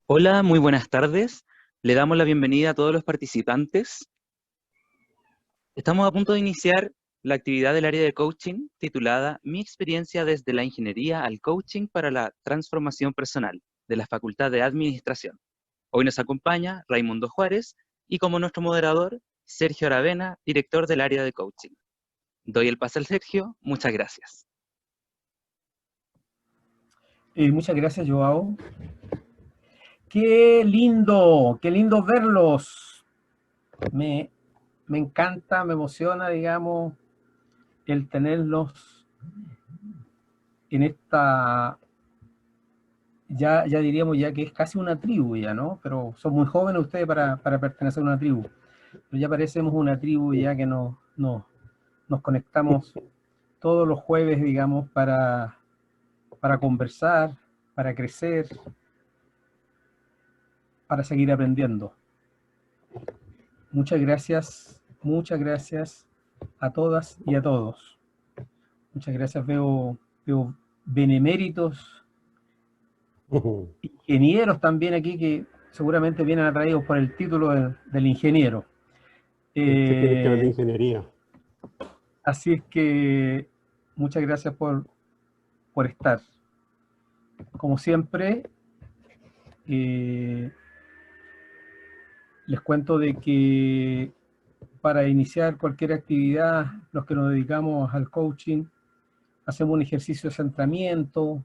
Hola, muy buenas tardes. Le damos la bienvenida a todos los participantes. Estamos a punto de iniciar la actividad del área de coaching titulada Mi experiencia desde la ingeniería al coaching para la transformación personal de la Facultad de Administración. Hoy nos acompaña Raimundo Juárez y como nuestro moderador, Sergio Aravena, director del área de coaching. Doy el pase al Sergio. Muchas gracias. Muchas gracias, Joao. Qué lindo verlos. Me, me encanta, me emociona, digamos, el tenerlos en esta, ya diríamos ya que es casi una tribu ya, ¿no? Pero son muy jóvenes ustedes para pertenecer a una tribu. Pero ya parecemos una tribu ya que nos conectamos todos los jueves, digamos, para conversar, para crecer, para seguir aprendiendo. Muchas gracias a todas y a todos. Muchas gracias, veo beneméritos, ingenieros también aquí que seguramente vienen atraídos por el título del ingeniero. Usted tiene que ver de Eh, ingeniería. Así es que muchas gracias por estar. Como siempre, eh, les cuento de que para iniciar cualquier actividad, los que nos dedicamos al coaching, hacemos un ejercicio de centramiento,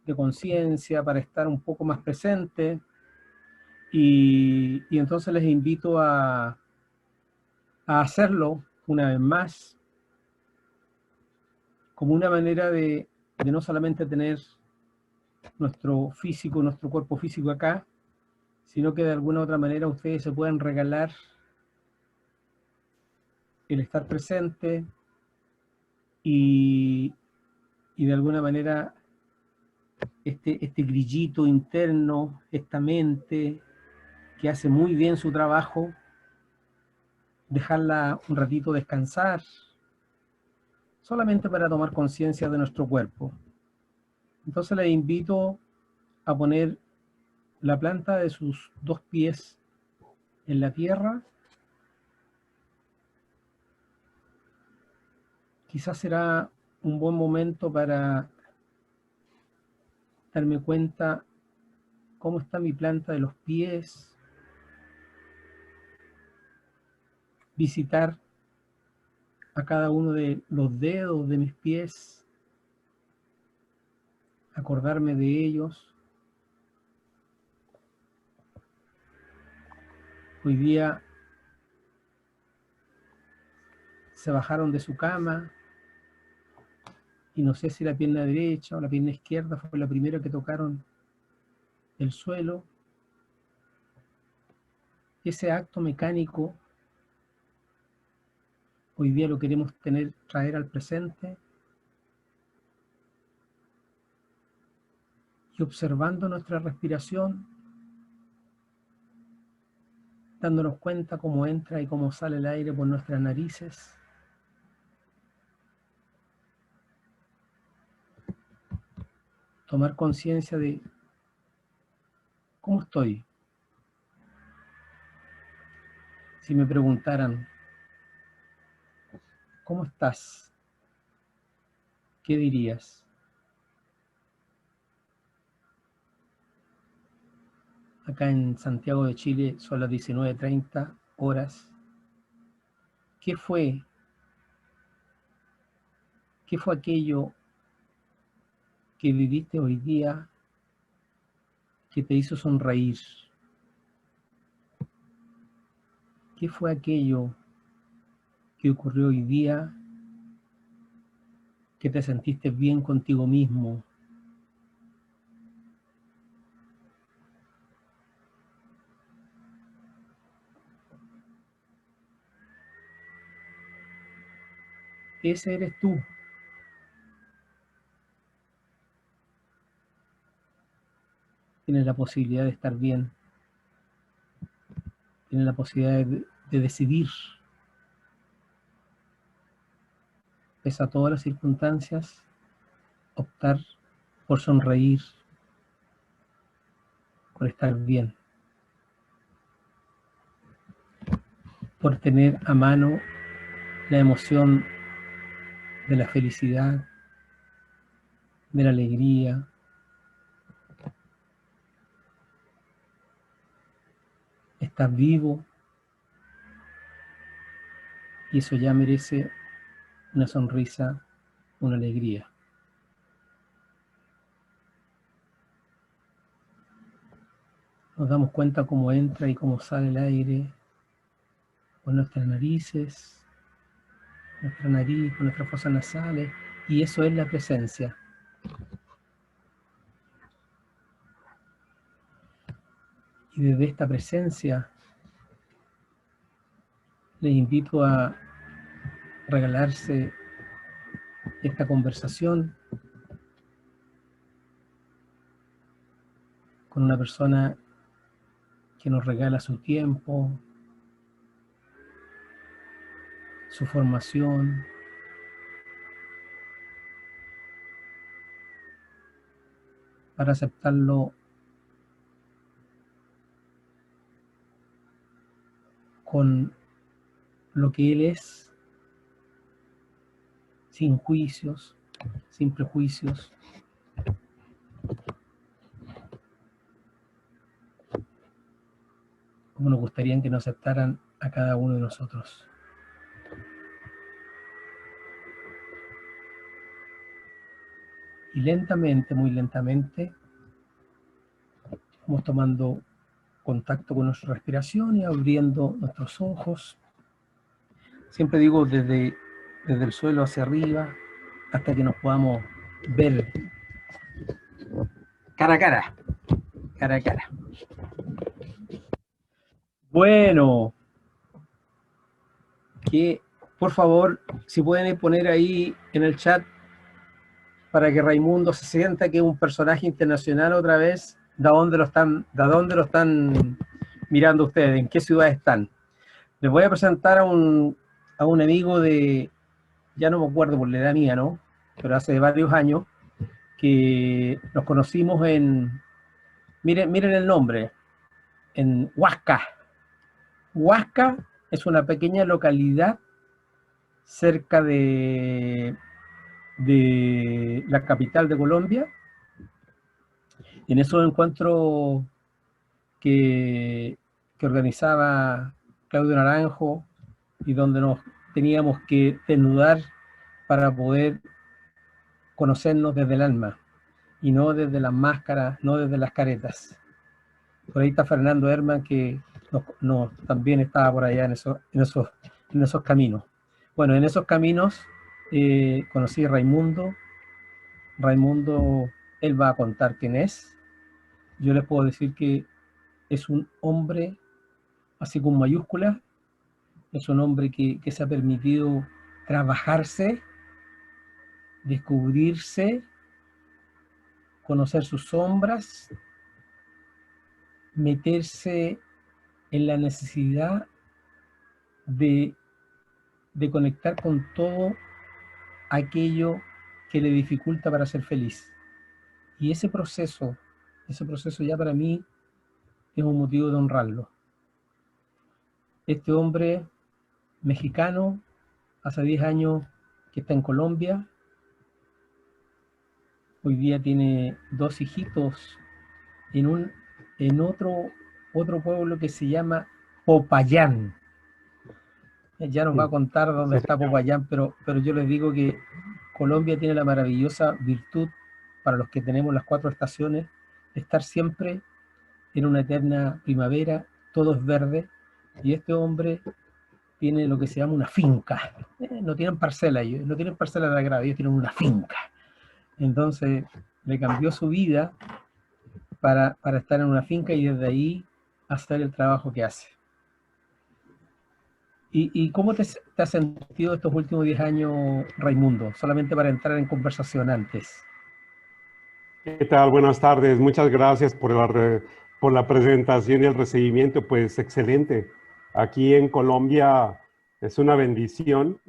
de conciencia, para estar un poco más presente. Y entonces les invito a hacerlo una vez más, como una manera de no solamente tener nuestro físico, nuestro cuerpo físico acá, sino que de alguna u otra manera ustedes se puedan regalar el estar presente y, y de alguna manera este grillito interno, esta mente que hace muy bien su trabajo, dejarla un ratito descansar, solamente para tomar conciencia de nuestro cuerpo. Entonces les invito a poner la planta de sus dos pies en la tierra. Quizás será un buen momento para darme cuenta cómo está mi planta de los pies, visitar a cada uno de los dedos de mis pies, acordarme de ellos. Hoy día se bajaron de su cama y no sé si la pierna derecha o la pierna izquierda fue la primera que tocaron el suelo. Ese acto mecánico hoy día lo queremos traer al presente y observando nuestra respiración, dándonos cuenta cómo entra y cómo sale el aire por nuestras narices. Tomar conciencia de cómo estoy. Si me preguntaran, ¿cómo estás? ¿Qué dirías? Acá en Santiago de Chile son las 19:30 horas. ¿Qué fue? ¿Qué fue aquello que viviste hoy día que te hizo sonreír? ¿Qué fue aquello que ocurrió hoy día que te sentiste bien contigo mismo? Ese eres tú. Tienes la posibilidad de estar bien. Tienes la posibilidad de decidir, pese a todas las circunstancias, optar por sonreír, por estar bien, por tener a mano la emoción de la felicidad, de la alegría. Estás vivo y eso ya merece una sonrisa, una alegría. Nos damos cuenta cómo entra y cómo sale el aire por nuestras narices, nuestra nariz, por nuestras fosas nasales, y eso es la presencia. Y desde esta presencia les invito a regalarse esta conversación con una persona que nos regala su tiempo, su formación, para aceptarlo con lo que él es, sin juicios, sin prejuicios. Como nos gustaría que nos aceptaran a cada uno de nosotros. Y lentamente, muy lentamente, vamos tomando contacto con nuestra respiración y abriendo nuestros ojos. Siempre digo desde el suelo hacia arriba, hasta que nos podamos ver cara a cara, cara a cara. Bueno, que por favor, si pueden poner ahí en el chat para que Raimundo se sienta que es un personaje internacional otra vez, ¿de dónde lo están mirando ustedes? ¿En qué ciudad están? Les voy a presentar a un amigo de, ya no me acuerdo por la edad mía, ¿no? Pero hace varios años, que nos conocimos en, miren el nombre, en Huasca. Huasca es una pequeña localidad cerca de la capital de Colombia. En esos encuentros que organizaba Claudio Naranjo y donde nos teníamos que desnudar para poder conocernos desde el alma y no desde las máscaras, no desde las caretas. Por ahí está Fernando Herman, que también estaba por allá en esos caminos. Bueno, en esos caminos conocí a Raimundo. Raimundo, él va a contar quién es. Yo les puedo decir que es un hombre, así con mayúsculas, es un hombre que se ha permitido trabajarse, descubrirse, conocer sus sombras, meterse en la necesidad de conectar con todo aquello que le dificulta para ser feliz. Y ese proceso ya para mí es un motivo de honrarlo. Este hombre mexicano, hace 10 años que está en Colombia, hoy día tiene 2 hijitos en otro pueblo que se llama Popayán. Ya nos va a contar dónde está Popayán, pero yo les digo que Colombia tiene la maravillosa virtud, para los que tenemos las 4 estaciones, de estar siempre en una eterna primavera, todo es verde, y este hombre tiene lo que se llama una finca. No tienen parcela ellos, no tienen parcela de agrado, ellos tienen una finca. Entonces le cambió su vida para estar en una finca y desde ahí hacer el trabajo que hace. ¿Y cómo te has sentido estos últimos 10 años, Raimundo? Solamente para entrar en conversación antes. ¿Qué tal? Buenas tardes. Muchas gracias por la presentación y el recibimiento. Pues excelente. Aquí en Colombia es una bendición.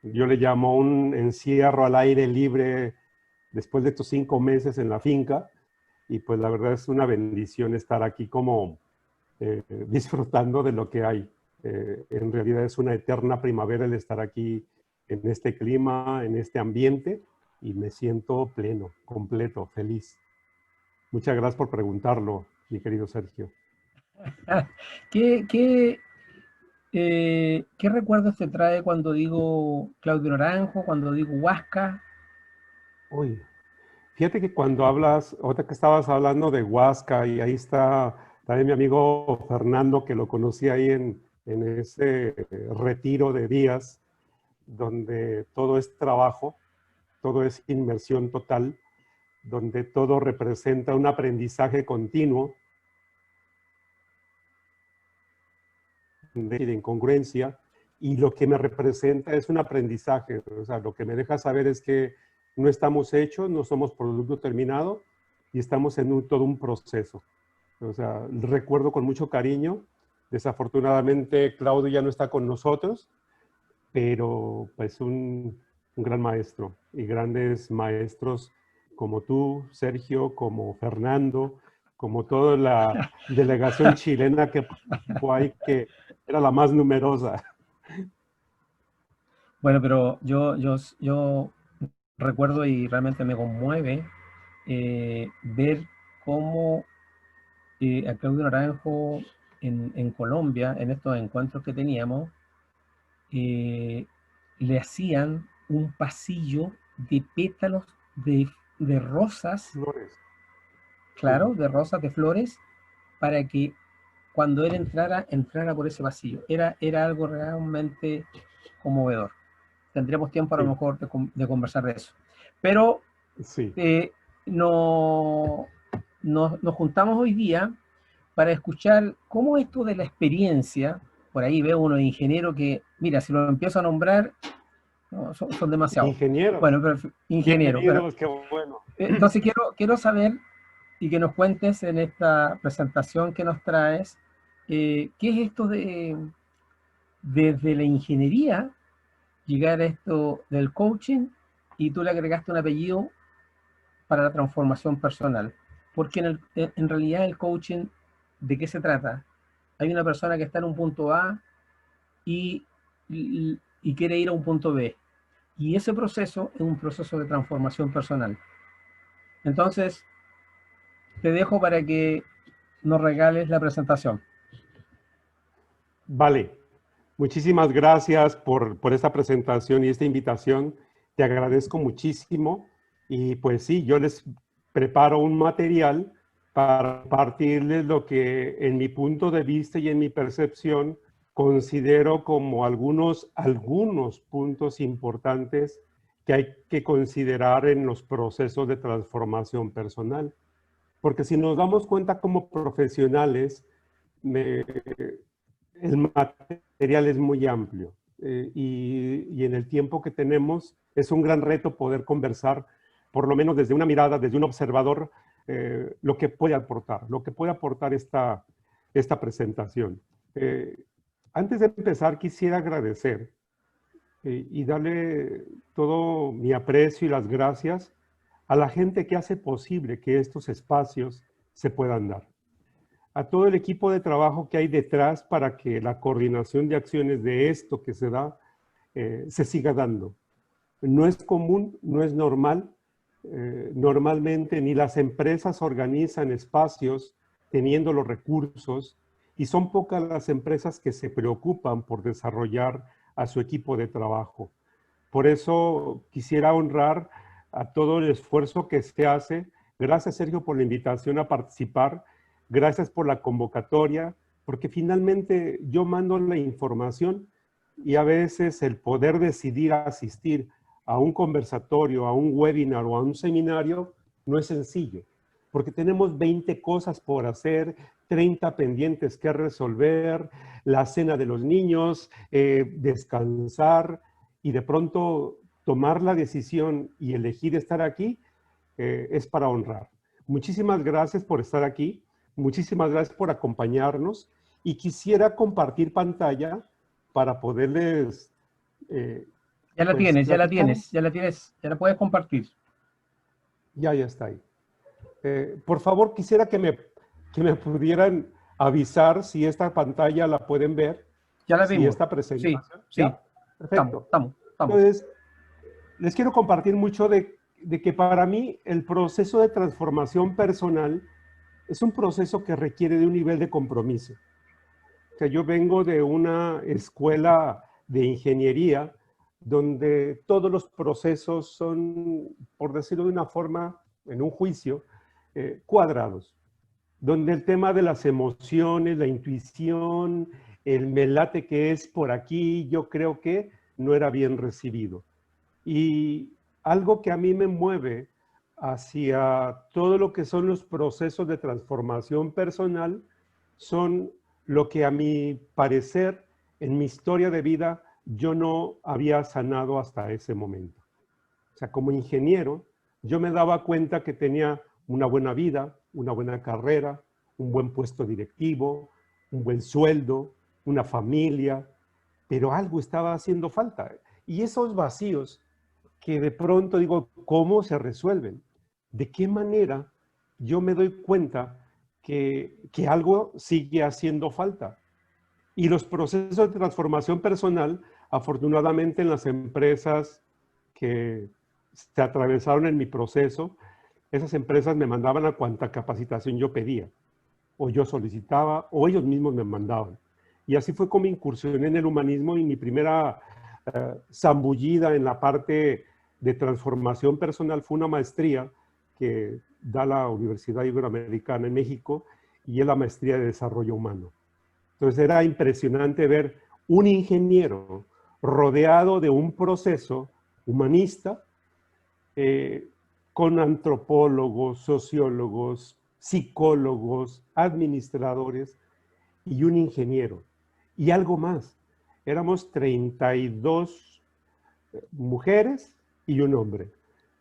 Yo le llamo un encierro al aire libre después de estos 5 meses en la finca. y pues la verdad es una bendición estar aquí como disfrutando de lo que hay. En realidad es una eterna primavera el estar aquí en este clima, en este ambiente, y me siento pleno, completo, feliz. Muchas gracias por preguntarlo, mi querido Sergio. ¿Qué recuerdos te trae cuando digo Claudio Naranjo, cuando digo Huasca? Uy, fíjate que cuando hablas, ahorita que estabas hablando de Huasca, y ahí está también mi amigo Fernando, que lo conocí ahí en ese retiro de días, donde todo es trabajo, todo es inmersión total, donde todo representa un aprendizaje continuo de incongruencia, y lo que me representa es un aprendizaje. O sea, lo que me deja saber es que no estamos hechos, no somos producto terminado, y estamos en todo un proceso. O sea, recuerdo con mucho cariño. Desafortunadamente, Claudio ya no está con nosotros, pero pues un gran maestro, y grandes maestros como tú, Sergio, como Fernando, como toda la delegación chilena que participó ahí, que era la más numerosa. Bueno, pero yo recuerdo y realmente me conmueve ver cómo a Claudio Naranjo en Colombia, en estos encuentros que teníamos, eh, le hacían un pasillo de pétalos de rosas, Flores. claro, de rosas, de flores, para que cuando él entrara por ese pasillo. Era algo realmente conmovedor. Tendremos tiempo a lo Sí, mejor de conversar de eso. Pero sí. no, nos juntamos hoy día para escuchar cómo esto de la experiencia, por ahí veo unos ingenieros que, mira, si lo empiezo a nombrar, no, son demasiados. Ingenieros. Bueno, pero ingeniero. Pero, Bienvenidos, qué bueno. entonces quiero saber y que nos cuentes en esta presentación que nos traes, qué es esto de desde la ingeniería llegar a esto del coaching y tú le agregaste un apellido para la transformación personal. Porque en realidad el coaching, ¿de qué se trata? Hay una persona que está en un punto A y quiere ir a un punto B. Y ese proceso es un proceso de transformación personal. Entonces, te dejo para que nos regales la presentación. Vale. Muchísimas gracias por esta presentación y esta invitación. Te agradezco muchísimo. Y pues sí, yo les preparo un material para compartirles lo que en mi punto de vista y en mi percepción considero como algunos puntos importantes que hay que considerar en los procesos de transformación personal. Porque si nos damos cuenta como profesionales, el material es muy amplio, y en el tiempo que tenemos es un gran reto poder conversar, por lo menos desde una mirada, desde un observador, lo que puede aportar esta presentación. Antes de empezar, quisiera agradecer y darle todo mi aprecio y las gracias a la gente que hace posible que estos espacios se puedan dar, a todo el equipo de trabajo que hay detrás para que la coordinación de acciones de esto que se da se siga dando. No es común, no es normal. Normalmente ni las empresas organizan espacios teniendo los recursos, y son pocas las empresas que se preocupan por desarrollar a su equipo de trabajo. Por eso quisiera honrar a todo el esfuerzo que se hace. Gracias, Sergio, por la invitación a participar. Gracias por la convocatoria, porque finalmente yo mando la información, y a veces el poder decidir asistir a un conversatorio, a un webinar o a un seminario no es sencillo, porque tenemos 20 cosas por hacer, 30 pendientes que resolver, la cena de los niños, descansar, y de pronto tomar la decisión y elegir estar aquí es para honrar. Muchísimas gracias por estar aquí, muchísimas gracias por acompañarnos, y quisiera compartir pantalla para poderles Ya la pues tienes, ya la platicar. tienes, ya la tienes, ya la puedes compartir. Ya está ahí. Por favor, quisiera que me pudieran avisar si esta pantalla la pueden ver. Ya la si vimos. esta presentación. Sí. ¿Ya? Perfecto. Estamos. Entonces, les quiero compartir mucho de que para mí el proceso de transformación personal es un proceso que requiere de un nivel de compromiso. O sea, yo vengo de una escuela de ingeniería donde todos los procesos son, por decirlo de una forma, en un juicio, cuadrados, donde el tema de las emociones, la intuición, el me late que es por aquí, yo creo que no era bien recibido. Y algo que a mí me mueve hacia todo lo que son los procesos de transformación personal son lo que a mi parecer, en mi historia de vida, yo no había sanado hasta ese momento. O sea, como ingeniero, yo me daba cuenta que tenía una buena vida, una buena carrera, un buen puesto directivo, un buen sueldo, una familia, pero algo estaba haciendo falta. Y esos vacíos que de pronto digo, ¿cómo se resuelven? ¿De qué manera yo me doy cuenta que algo sigue haciendo falta? Y los procesos de transformación personal, afortunadamente en las empresas que se atravesaron en mi proceso, esas empresas me mandaban a cuanta capacitación yo pedía, o yo solicitaba, o ellos mismos me mandaban. Y así fue como incursioné en el humanismo y mi primera zambullida en la parte de transformación personal fue una maestría que da la Universidad Iberoamericana en México y es la maestría de desarrollo humano. Entonces era impresionante ver un ingeniero rodeado de un proceso humanista con antropólogos, sociólogos, psicólogos, administradores y un ingeniero. Y algo más, éramos 32 mujeres y un hombre.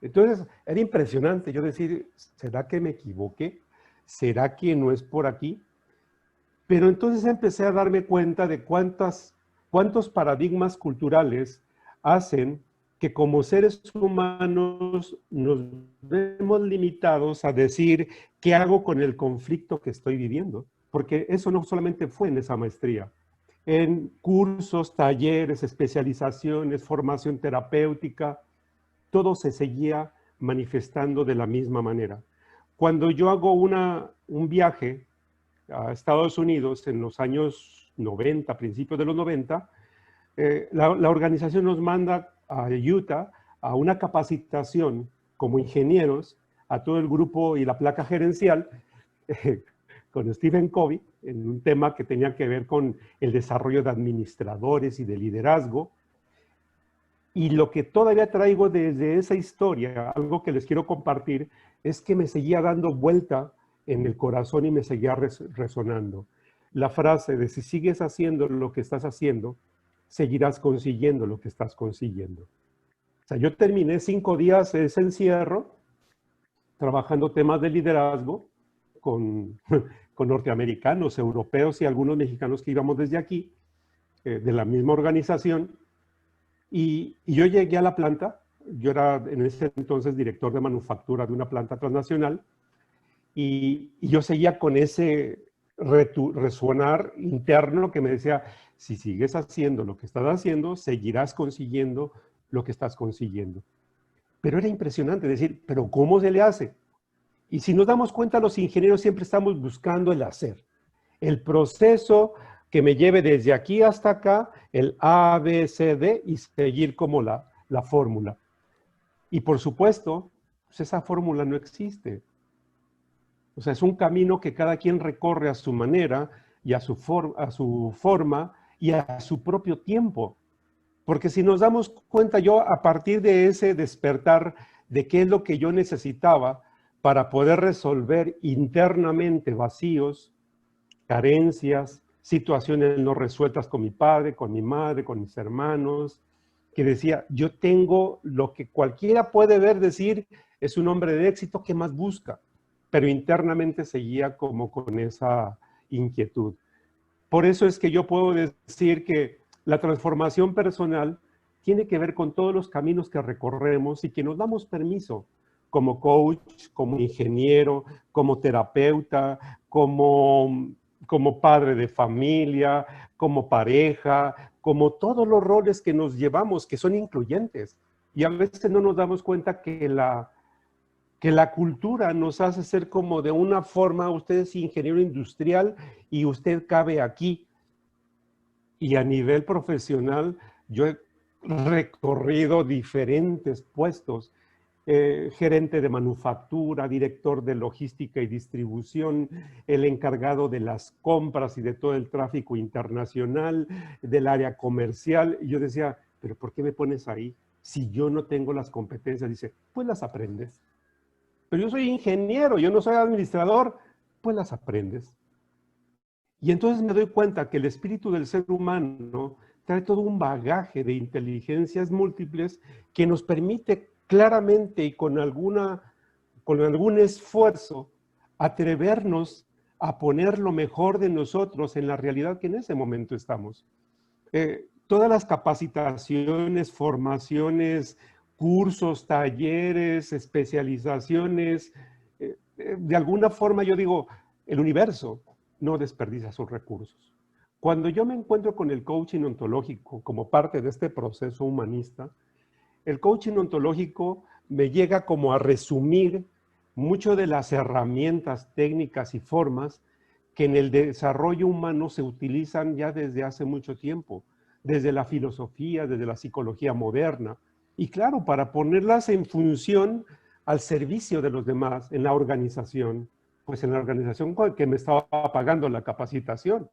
Entonces era impresionante yo decir, ¿será que me equivoqué? ¿Será que no es por aquí? Pero entonces empecé a darme cuenta de cuántos paradigmas culturales hacen que como seres humanos nos vemos limitados a decir qué hago con el conflicto que estoy viviendo. Porque eso no solamente fue en esa maestría. En cursos, talleres, especializaciones, formación terapéutica, todo se seguía manifestando de la misma manera. Cuando yo hago un viaje a Estados Unidos en los años 90, principios de los 90, la organización nos manda a Utah a una capacitación como ingenieros a todo el grupo y la placa gerencial con Stephen Covey en un tema que tenía que ver con el desarrollo de administradores y de liderazgo. Y lo que todavía traigo desde esa historia, algo que les quiero compartir, es que me seguía dando vuelta en el corazón y me seguía resonando. La frase de si sigues haciendo lo que estás haciendo, seguirás consiguiendo lo que estás consiguiendo. O sea, yo terminé 5 días ese encierro trabajando temas de liderazgo con norteamericanos, europeos y algunos mexicanos que íbamos desde aquí, de la misma organización. Y yo llegué a la planta, yo era en ese entonces director de manufactura de una planta transnacional, y yo seguía con ese resonar interno que me decía, si sigues haciendo lo que estás haciendo, seguirás consiguiendo lo que estás consiguiendo. Pero era impresionante decir, ¿pero cómo se le hace? Y si nos damos cuenta, los ingenieros siempre estamos buscando el hacer. El proceso que me lleve desde aquí hasta acá, el A, B, C, D, y seguir como la fórmula. Y por supuesto, pues esa fórmula no existe. O sea, es un camino que cada quien recorre a su manera y a su forma y a su propio tiempo. Porque si nos damos cuenta, yo a partir de ese despertar de qué es lo que yo necesitaba para poder resolver internamente vacíos, carencias, situaciones no resueltas con mi padre, con mi madre, con mis hermanos, que decía, yo tengo lo que cualquiera puede ver, decir, es un hombre de éxito, ¿qué más busca? Pero internamente seguía como con esa inquietud. Por eso es que yo puedo decir que la transformación personal tiene que ver con todos los caminos que recorremos y que nos damos permiso, como coach, como ingeniero, como terapeuta, como padre de familia, como pareja, como todos los roles que nos llevamos, que son incluyentes. Y a veces no nos damos cuenta que la cultura nos hace ser como de una forma, usted es ingeniero industrial y usted cabe aquí. Y a nivel profesional, yo he recorrido diferentes puestos, gerente de manufactura, director de logística y distribución, el encargado de las compras y de todo el tráfico internacional, del área comercial. Y yo decía, ¿pero por qué me pones ahí? Si yo no tengo las competencias, dice, pues las aprendes. Pero yo soy ingeniero, yo no soy administrador, pues las aprendes. Y entonces me doy cuenta que el espíritu del ser humano trae todo un bagaje de inteligencias múltiples que nos permite claramente y con algún esfuerzo atrevernos a poner lo mejor de nosotros en la realidad que en ese momento estamos. Todas las capacitaciones, formaciones, cursos, talleres, especializaciones, de alguna forma yo digo, el universo no desperdicia sus recursos. Cuando yo me encuentro con el coaching ontológico como parte de este proceso humanista, el coaching ontológico me llega como a resumir mucho de las herramientas técnicas y formas que en el desarrollo humano se utilizan ya desde hace mucho tiempo, desde la filosofía, desde la psicología moderna, y claro, para ponerlas en función al servicio de los demás en la organización, pues en la organización que me estaba pagando la capacitación.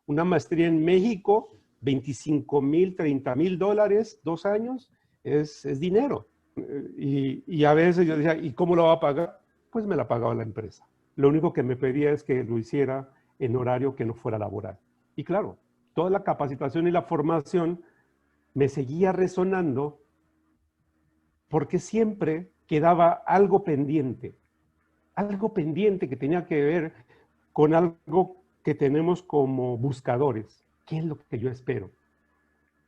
Una maestría en México, 25,000, 30,000 dólares, 2 años, es dinero. Y a veces yo decía, ¿y cómo lo va a pagar? Pues me la pagaba la empresa. Lo único que me pedía es que lo hiciera en horario que no fuera laboral. Y claro, toda la capacitación y la formación me seguía resonando porque siempre quedaba algo pendiente que tenía que ver con algo que tenemos como buscadores. ¿Qué es lo que yo espero?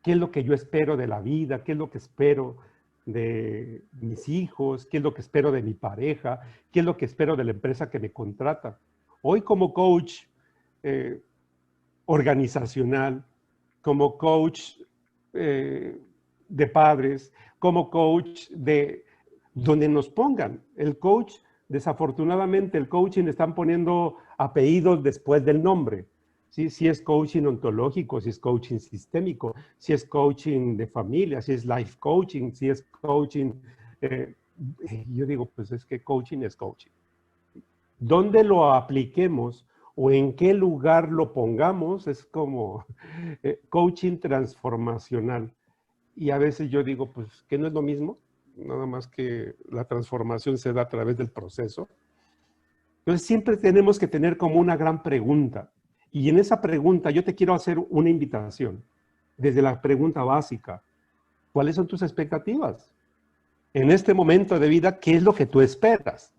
¿Qué es lo que yo espero de la vida? ¿Qué es lo que espero de mis hijos? ¿Qué es lo que espero de mi pareja? ¿Qué es lo que espero de la empresa que me contrata? Hoy como coach organizacional, como coach de padres, como coach de donde nos pongan. El coach, desafortunadamente, el coaching están poniendo apellidos después del nombre. ¿Sí? Si es coaching ontológico, si es coaching sistémico, si es coaching de familia, si es life coaching, si es coaching... yo digo, pues es que coaching es coaching. ¿Dónde lo apliquemos o en qué lugar lo pongamos? Es como coaching transformacional. Y a veces yo digo, pues, ¿que no es lo mismo? Nada más que la transformación se da a través del proceso. Entonces siempre tenemos que tener como una gran pregunta. Y en esa pregunta yo te quiero hacer una invitación. Desde la pregunta básica, ¿cuáles son tus expectativas? En este momento de vida, ¿qué es lo que tú esperas?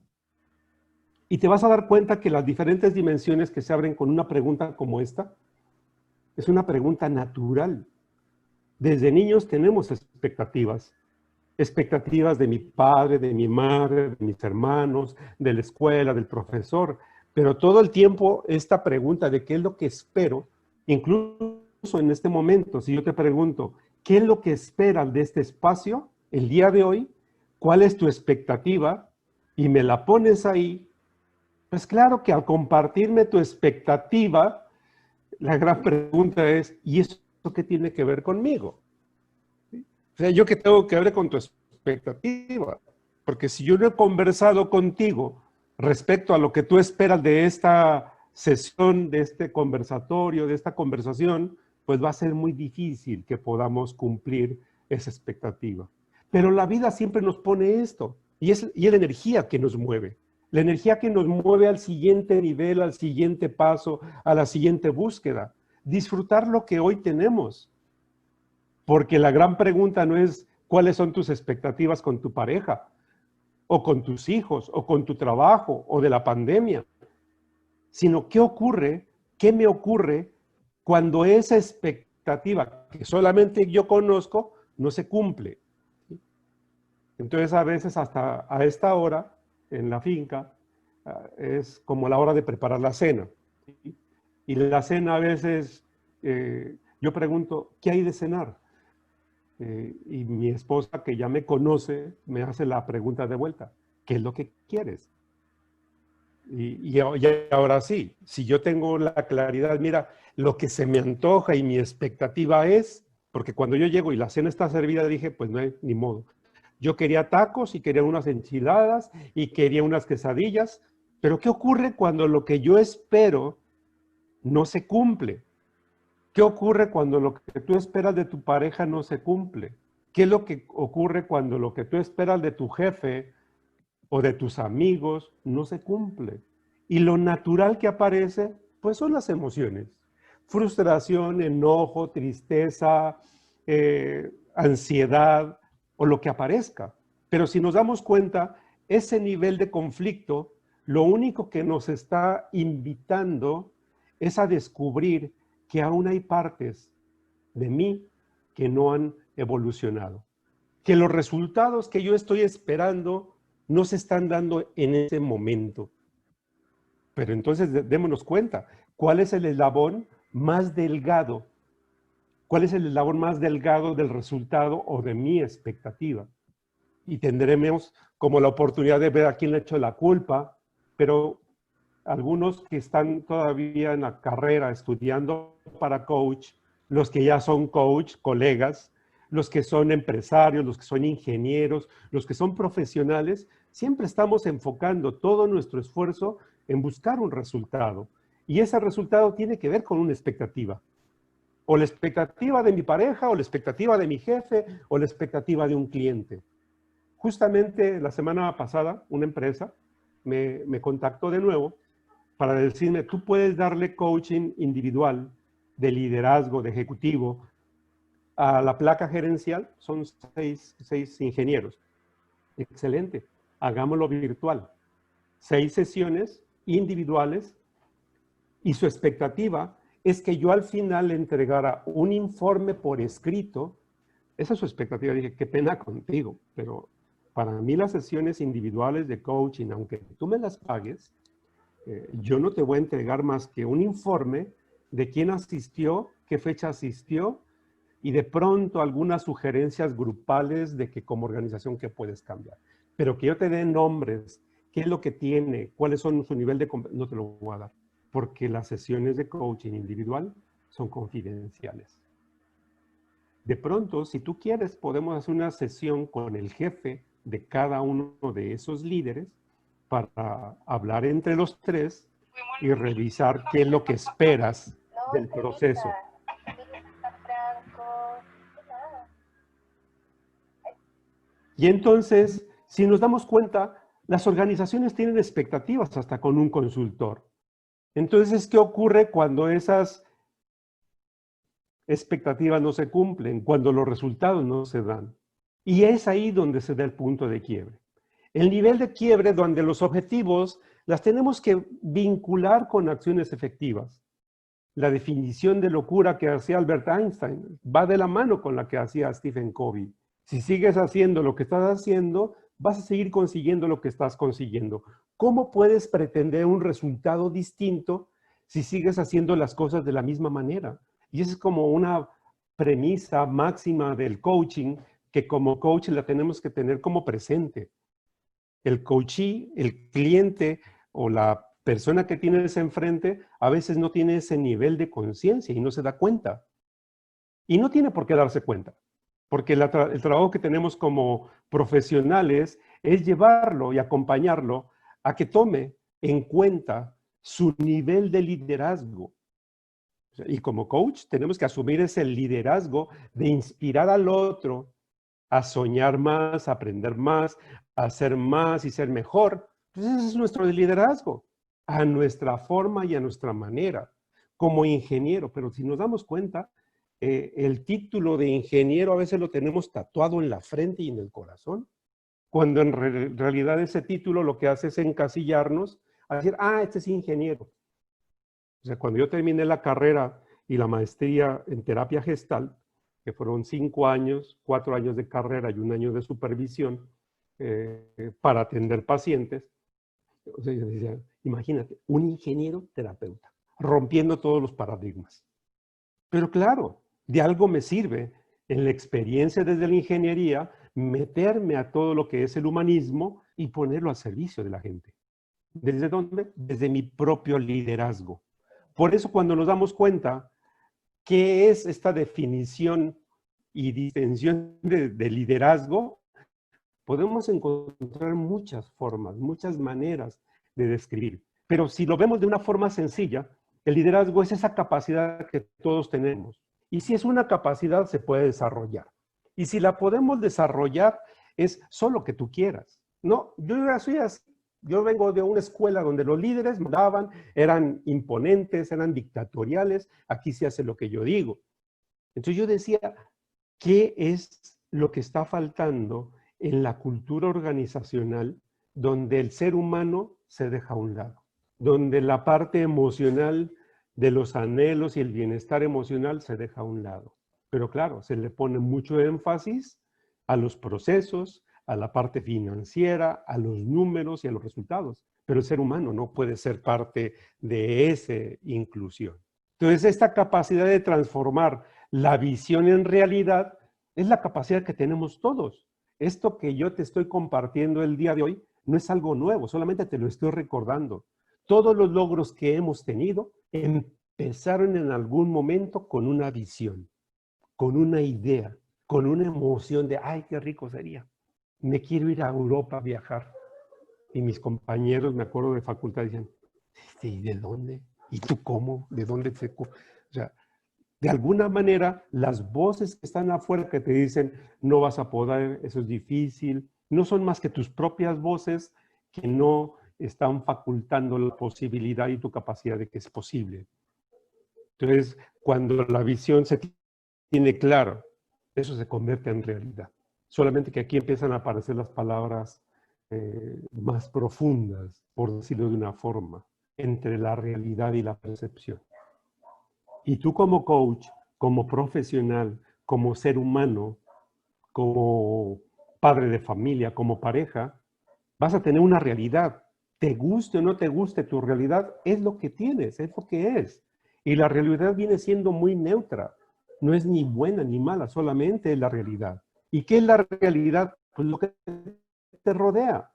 Y te vas a dar cuenta que las diferentes dimensiones que se abren con una pregunta como esta, es una pregunta natural. Desde niños tenemos expectativas. Expectativas de mi padre, de mi madre, de mis hermanos, de la escuela, del profesor. Pero todo el tiempo esta pregunta de qué es lo que espero, incluso en este momento, si yo te pregunto, ¿qué es lo que esperas de este espacio el día de hoy? ¿Cuál es tu expectativa? Y me la pones ahí. Pues claro que al compartirme tu expectativa, la gran pregunta es, ¿y eso qué tiene que ver conmigo? O sea, ¿yo qué tengo que ver con tu expectativa? Porque si yo no he conversado contigo respecto a lo que tú esperas de esta sesión, de este conversatorio, de esta conversación, pues va a ser muy difícil que podamos cumplir esa expectativa. Pero la vida siempre nos pone esto, y es la energía que nos mueve. La energía que nos mueve al siguiente nivel, al siguiente paso, a la siguiente búsqueda. Disfrutar lo que hoy tenemos. Porque la gran pregunta no es cuáles son tus expectativas con tu pareja, o con tus hijos, o con tu trabajo, o de la pandemia, sino qué ocurre, qué me ocurre cuando esa expectativa que solamente yo conozco no se cumple. Entonces a veces hasta a esta hora en la finca es como la hora de preparar la cena. ¿Sí? Y la cena a veces yo pregunto, ¿qué hay de cenar? Y mi esposa, que ya me conoce, me hace la pregunta de vuelta, ¿qué es lo que quieres? Y ahora sí, si yo tengo la claridad, mira, lo que se me antoja y mi expectativa es, porque cuando yo llego y la cena está servida, dije, pues no hay ni modo. Yo quería tacos y quería unas enchiladas y quería unas quesadillas, pero ¿qué ocurre cuando lo que yo espero no se cumple? ¿Qué ocurre cuando lo que tú esperas de tu pareja no se cumple? ¿Qué es lo que ocurre cuando lo que tú esperas de tu jefe o de tus amigos no se cumple? Y lo natural que aparece, pues son las emociones. Frustración, enojo, tristeza, ansiedad o lo que aparezca. Pero si nos damos cuenta, ese nivel de conflicto, lo único que nos está invitando es a descubrir que aún hay partes de mí que no han evolucionado. Que los resultados que yo estoy esperando no se están dando en ese momento. Pero entonces démonos cuenta, ¿cuál es el eslabón más delgado? ¿Cuál es el eslabón más delgado del resultado o de mi expectativa? Y tendremos como la oportunidad de ver a quién le ha hecho la culpa, pero algunos que están todavía en la carrera estudiando para coach, los que ya son coach, colegas, los que son empresarios, los que son ingenieros, los que son profesionales, siempre estamos enfocando todo nuestro esfuerzo en buscar un resultado. Y ese resultado tiene que ver con una expectativa. O la expectativa de mi pareja, o la expectativa de mi jefe, o la expectativa de un cliente. Justamente la semana pasada, una empresa me contactó de nuevo para decirme, tú puedes darle coaching individual de liderazgo, de ejecutivo, a la placa gerencial, son seis ingenieros. Excelente, hagámoslo virtual. 6 sesiones individuales y su expectativa es que yo al final le entregara un informe por escrito. Esa es su expectativa. Dije, qué pena contigo, pero para mí las sesiones individuales de coaching, aunque tú me las pagues, yo no te voy a entregar más que un informe de quién asistió, qué fecha asistió y de pronto algunas sugerencias grupales de que como organización qué puedes cambiar. Pero que yo te dé nombres, qué es lo que tiene, cuáles son su nivel de... No te lo voy a dar, porque las sesiones de coaching individual son confidenciales. De pronto, si tú quieres, podemos hacer una sesión con el jefe de cada uno de esos líderes para hablar entre los tres y revisar qué es lo que esperas del proceso. Y entonces, si nos damos cuenta, las organizaciones tienen expectativas hasta con un consultor. Entonces, ¿qué ocurre cuando esas expectativas no se cumplen, cuando los resultados no se dan? Y es ahí donde se da el punto de quiebre. El nivel de quiebre donde los objetivos las tenemos que vincular con acciones efectivas. La definición de locura que hacía Albert Einstein va de la mano con la que hacía Stephen Covey. Si sigues haciendo lo que estás haciendo, vas a seguir consiguiendo lo que estás consiguiendo. ¿Cómo puedes pretender un resultado distinto si sigues haciendo las cosas de la misma manera? Y esa es como una premisa máxima del coaching que como coach la tenemos que tener como presente. El coachee, el cliente o la persona que tienes enfrente a veces no tiene ese nivel de conciencia y no se da cuenta. Y no tiene por qué darse cuenta, porque el trabajo que tenemos como profesionales es llevarlo y acompañarlo a que tome en cuenta su nivel de liderazgo. Y como coach tenemos que asumir ese liderazgo de inspirar al otro a soñar más, a aprender más, a hacer más y ser mejor. Entonces ese es nuestro liderazgo, a nuestra forma y a nuestra manera, como ingeniero. Pero si nos damos cuenta, el título de ingeniero a veces lo tenemos tatuado en la frente y en el corazón, cuando en realidad ese título lo que hace es encasillarnos a decir, ah, este es ingeniero. O sea, cuando yo terminé la carrera y la maestría en terapia gestal, que fueron 5 años, 4 años de carrera y 1 año de supervisión, para atender pacientes. O sea, yo decía, imagínate, un ingeniero terapeuta, rompiendo todos los paradigmas. Pero claro, de algo me sirve en la experiencia desde la ingeniería meterme a todo lo que es el humanismo y ponerlo al servicio de la gente. ¿Desde dónde? Desde mi propio liderazgo. Por eso cuando nos damos cuenta qué es esta definición y distinción de liderazgo, podemos encontrar muchas formas, muchas maneras de describir. Pero si lo vemos de una forma sencilla, el liderazgo es esa capacidad que todos tenemos. Y si es una capacidad, se puede desarrollar. Y si la podemos desarrollar, es solo que tú quieras. No, yo ya soy así. Yo vengo de una escuela donde los líderes mandaban, eran imponentes, eran dictatoriales. Aquí se hace lo que yo digo. Entonces yo decía, ¿qué es lo que está faltando en la cultura organizacional donde el ser humano se deja a un lado? Donde la parte emocional de los anhelos y el bienestar emocional se deja a un lado. Pero claro, se le pone mucho énfasis a los procesos, a la parte financiera, a los números y a los resultados. Pero el ser humano no puede ser parte de esa inclusión. Entonces, esta capacidad de transformar la visión en realidad es la capacidad que tenemos todos. Esto que yo te estoy compartiendo el día de hoy no es algo nuevo, solamente te lo estoy recordando. Todos los logros que hemos tenido empezaron en algún momento con una visión, con una idea, con una emoción de, ay, qué rico sería. Me quiero ir a Europa a viajar. Y mis compañeros, me acuerdo de facultad, decían, ¿y de dónde? ¿Y tú cómo? ¿De dónde se...? O sea, de alguna manera, las voces que están afuera que te dicen, no vas a poder, eso es difícil, no son más que tus propias voces que no están facultando la posibilidad y tu capacidad de que es posible. Entonces, cuando la visión se tiene clara, eso se convierte en realidad. Solamente que aquí empiezan a aparecer las palabras más profundas, por decirlo de una forma, entre la realidad y la percepción. Y tú como coach, como profesional, como ser humano, como padre de familia, como pareja, vas a tener una realidad. Te guste o no te guste tu realidad, es lo que tienes, es lo que es. Y la realidad viene siendo muy neutra. No es ni buena ni mala, solamente es la realidad. ¿Y qué es la realidad? Pues lo que te rodea.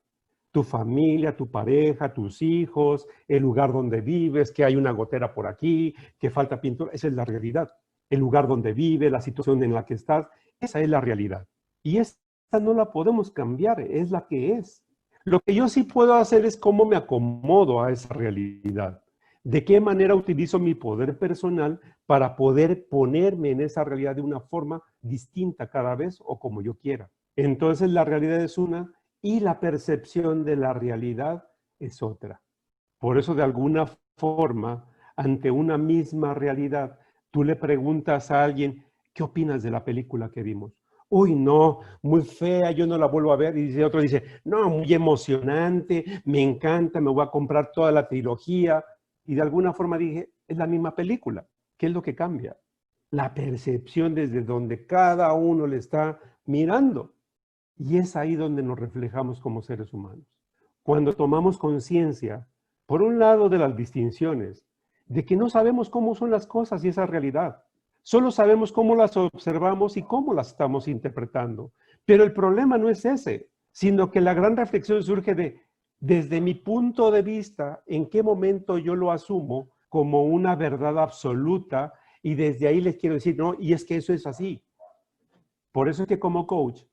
Tu familia, tu pareja, tus hijos, el lugar donde vives, que hay una gotera por aquí, que falta pintura. Esa es la realidad. El lugar donde vives, la situación en la que estás, esa es la realidad. Y esta no la podemos cambiar, es la que es. Lo que yo sí puedo hacer es cómo me acomodo a esa realidad. De qué manera utilizo mi poder personal para poder ponerme en esa realidad de una forma distinta cada vez o como yo quiera. Entonces la realidad es una y la percepción de la realidad es otra. Por eso de alguna forma, ante una misma realidad, tú le preguntas a alguien, ¿qué opinas de la película que vimos? Uy, no, muy fea, yo no la vuelvo a ver. Y otro dice, no, muy emocionante, me encanta, me voy a comprar toda la trilogía. Y de alguna forma dije, es la misma película. ¿Qué es lo que cambia? La percepción desde donde cada uno le está mirando. Y es ahí donde nos reflejamos como seres humanos. Cuando tomamos conciencia, por un lado, de las distinciones, de que no sabemos cómo son las cosas y esa realidad. Solo sabemos cómo las observamos y cómo las estamos interpretando. Pero el problema no es ese, sino que la gran reflexión surge de, desde mi punto de vista, en qué momento yo lo asumo como una verdad absoluta y desde ahí les quiero decir, no, y es que eso es así. Por eso es que como coach,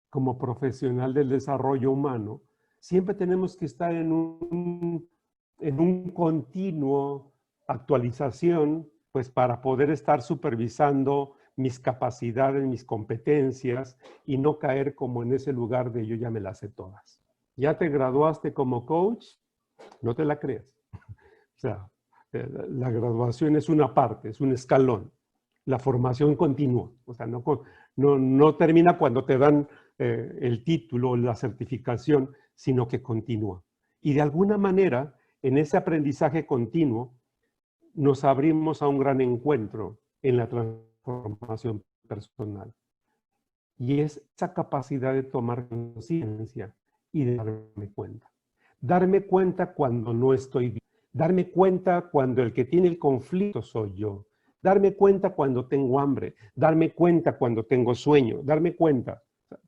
como profesional del desarrollo humano, siempre tenemos que estar en un continuo actualización, pues para poder estar supervisando mis capacidades, mis competencias y no caer como en ese lugar de yo ya me las sé todas. ¿Ya te graduaste como coach? No te la creas. O sea, la graduación es una parte, es un escalón. La formación continúa. O sea, no termina cuando te dan el título, la certificación, sino que continúa. Y de alguna manera, en ese aprendizaje continuo, nos abrimos a un gran encuentro en la transformación personal. Y es esa capacidad de tomar conciencia y de darme cuenta. Darme cuenta cuando no estoy bien. Darme cuenta cuando el que tiene el conflicto soy yo. Darme cuenta cuando tengo hambre. Darme cuenta cuando tengo sueño. Darme cuenta.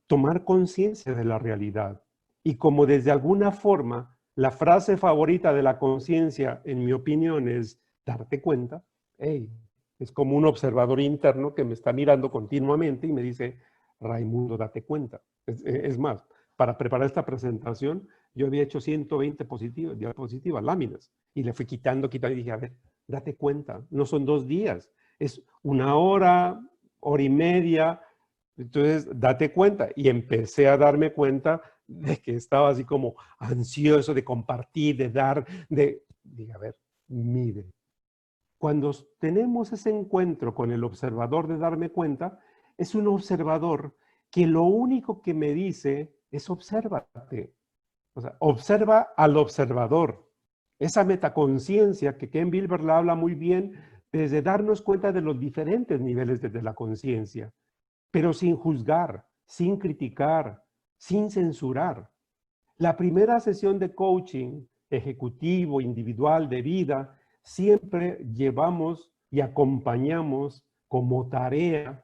Tomar conciencia de la realidad. Y como desde alguna forma, la frase favorita de la conciencia, en mi opinión, es darte cuenta. Hey, es como un observador interno que me está mirando continuamente y me dice, Raimundo, date cuenta. Es más, para preparar esta presentación, yo había hecho 120 diapositivas, láminas, y le fui quitando y dije, a ver, date cuenta, no son 2 días, es 1 hora, hora y media, entonces date cuenta. Y empecé a darme cuenta de que estaba así como ansioso de compartir, de dar, dije, a ver, mire, cuando tenemos ese encuentro con el observador de darme cuenta, es un observador que lo único que me dice es obsérvate. O sea, observa al observador. Esa metaconciencia que Ken Wilber la habla muy bien desde darnos cuenta de los diferentes niveles de la conciencia, pero sin juzgar, sin criticar, sin censurar. La primera sesión de coaching ejecutivo, individual, de vida, siempre llevamos y acompañamos como tarea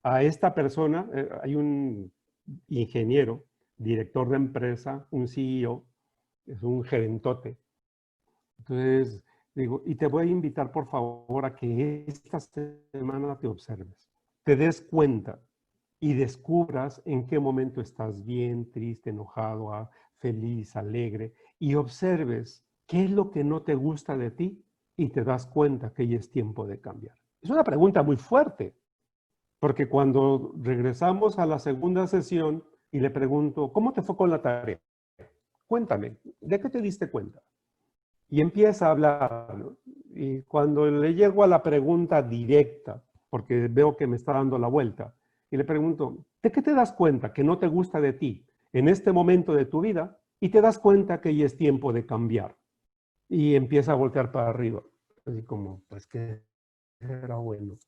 a esta persona. Hay un ingeniero, director de empresa, un CEO, es un gerentote. Entonces, digo, y te voy a invitar por favor a que esta semana te observes, te des cuenta y descubras en qué momento estás bien, triste, enojado, feliz, alegre, y observes qué es lo que no te gusta de ti y te das cuenta que ya es tiempo de cambiar. Es una pregunta muy fuerte, porque cuando regresamos a la segunda sesión y le pregunto, ¿cómo te fue con la tarea? Cuéntame, ¿de qué te diste cuenta? Y empieza a hablar, ¿no? Y cuando le llego a la pregunta directa, porque veo que me está dando la vuelta, y le pregunto, ¿de qué te das cuenta que no te gusta de ti en este momento de tu vida? Y te das cuenta que ya es tiempo de cambiar. Y empieza a voltear para arriba, así como, pues que era bueno.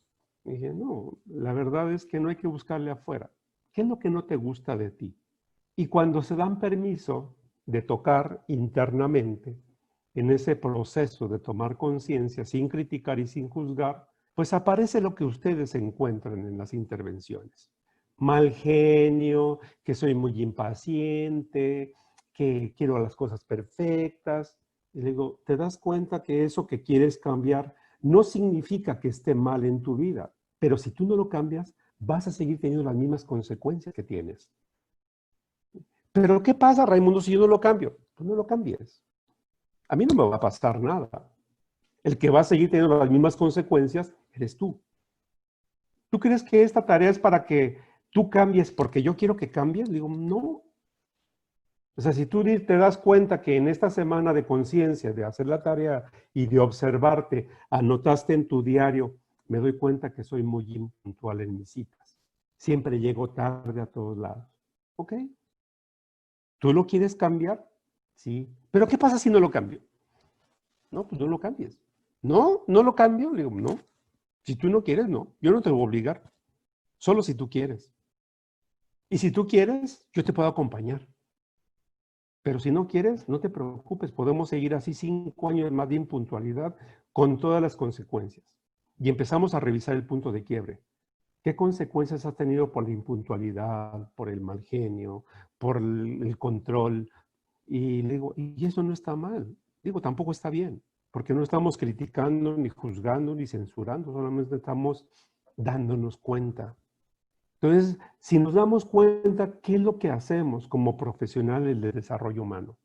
Y dije, no, la verdad es que no hay que buscarle afuera. ¿Qué es lo que no te gusta de ti? Y cuando se dan permiso de tocar internamente, en ese proceso de tomar conciencia, sin criticar y sin juzgar, pues aparece lo que ustedes encuentran en las intervenciones. Mal genio, que soy muy impaciente, que quiero las cosas perfectas. Y le digo, ¿te das cuenta que eso que quieres cambiar no significa que esté mal en tu vida? Pero si tú no lo cambias, vas a seguir teniendo las mismas consecuencias que tienes. ¿Pero qué pasa, Raimundo, si yo no lo cambio? Pues no lo cambies. A mí no me va a pasar nada. El que va a seguir teniendo las mismas consecuencias eres tú. ¿Tú crees que esta tarea es para que tú cambies porque yo quiero que cambies? Digo, no. O sea, si tú te das cuenta que en esta semana de conciencia, de hacer la tarea y de observarte, anotaste en tu diario, me doy cuenta que soy muy impuntual en mis citas. Siempre llego tarde a todos lados. ¿Ok? ¿Tú lo quieres cambiar? Sí. ¿Pero qué pasa si no lo cambio? No, pues no lo cambies. No, no lo cambio. Le digo, no. Si tú no quieres, no. Yo no te voy a obligar. Solo si tú quieres. Y si tú quieres, yo te puedo acompañar. Pero si no quieres, no te preocupes. Podemos seguir así 5 años más de impuntualidad con todas las consecuencias. Y empezamos a revisar el punto de quiebre. ¿Qué consecuencias has tenido por la impuntualidad, por el mal genio, por el control? Y le digo, y eso no está mal. Digo, tampoco está bien, porque no estamos criticando, ni juzgando, ni censurando, solamente estamos dándonos cuenta. Entonces, si nos damos cuenta, ¿qué es lo que hacemos como profesionales de desarrollo humano?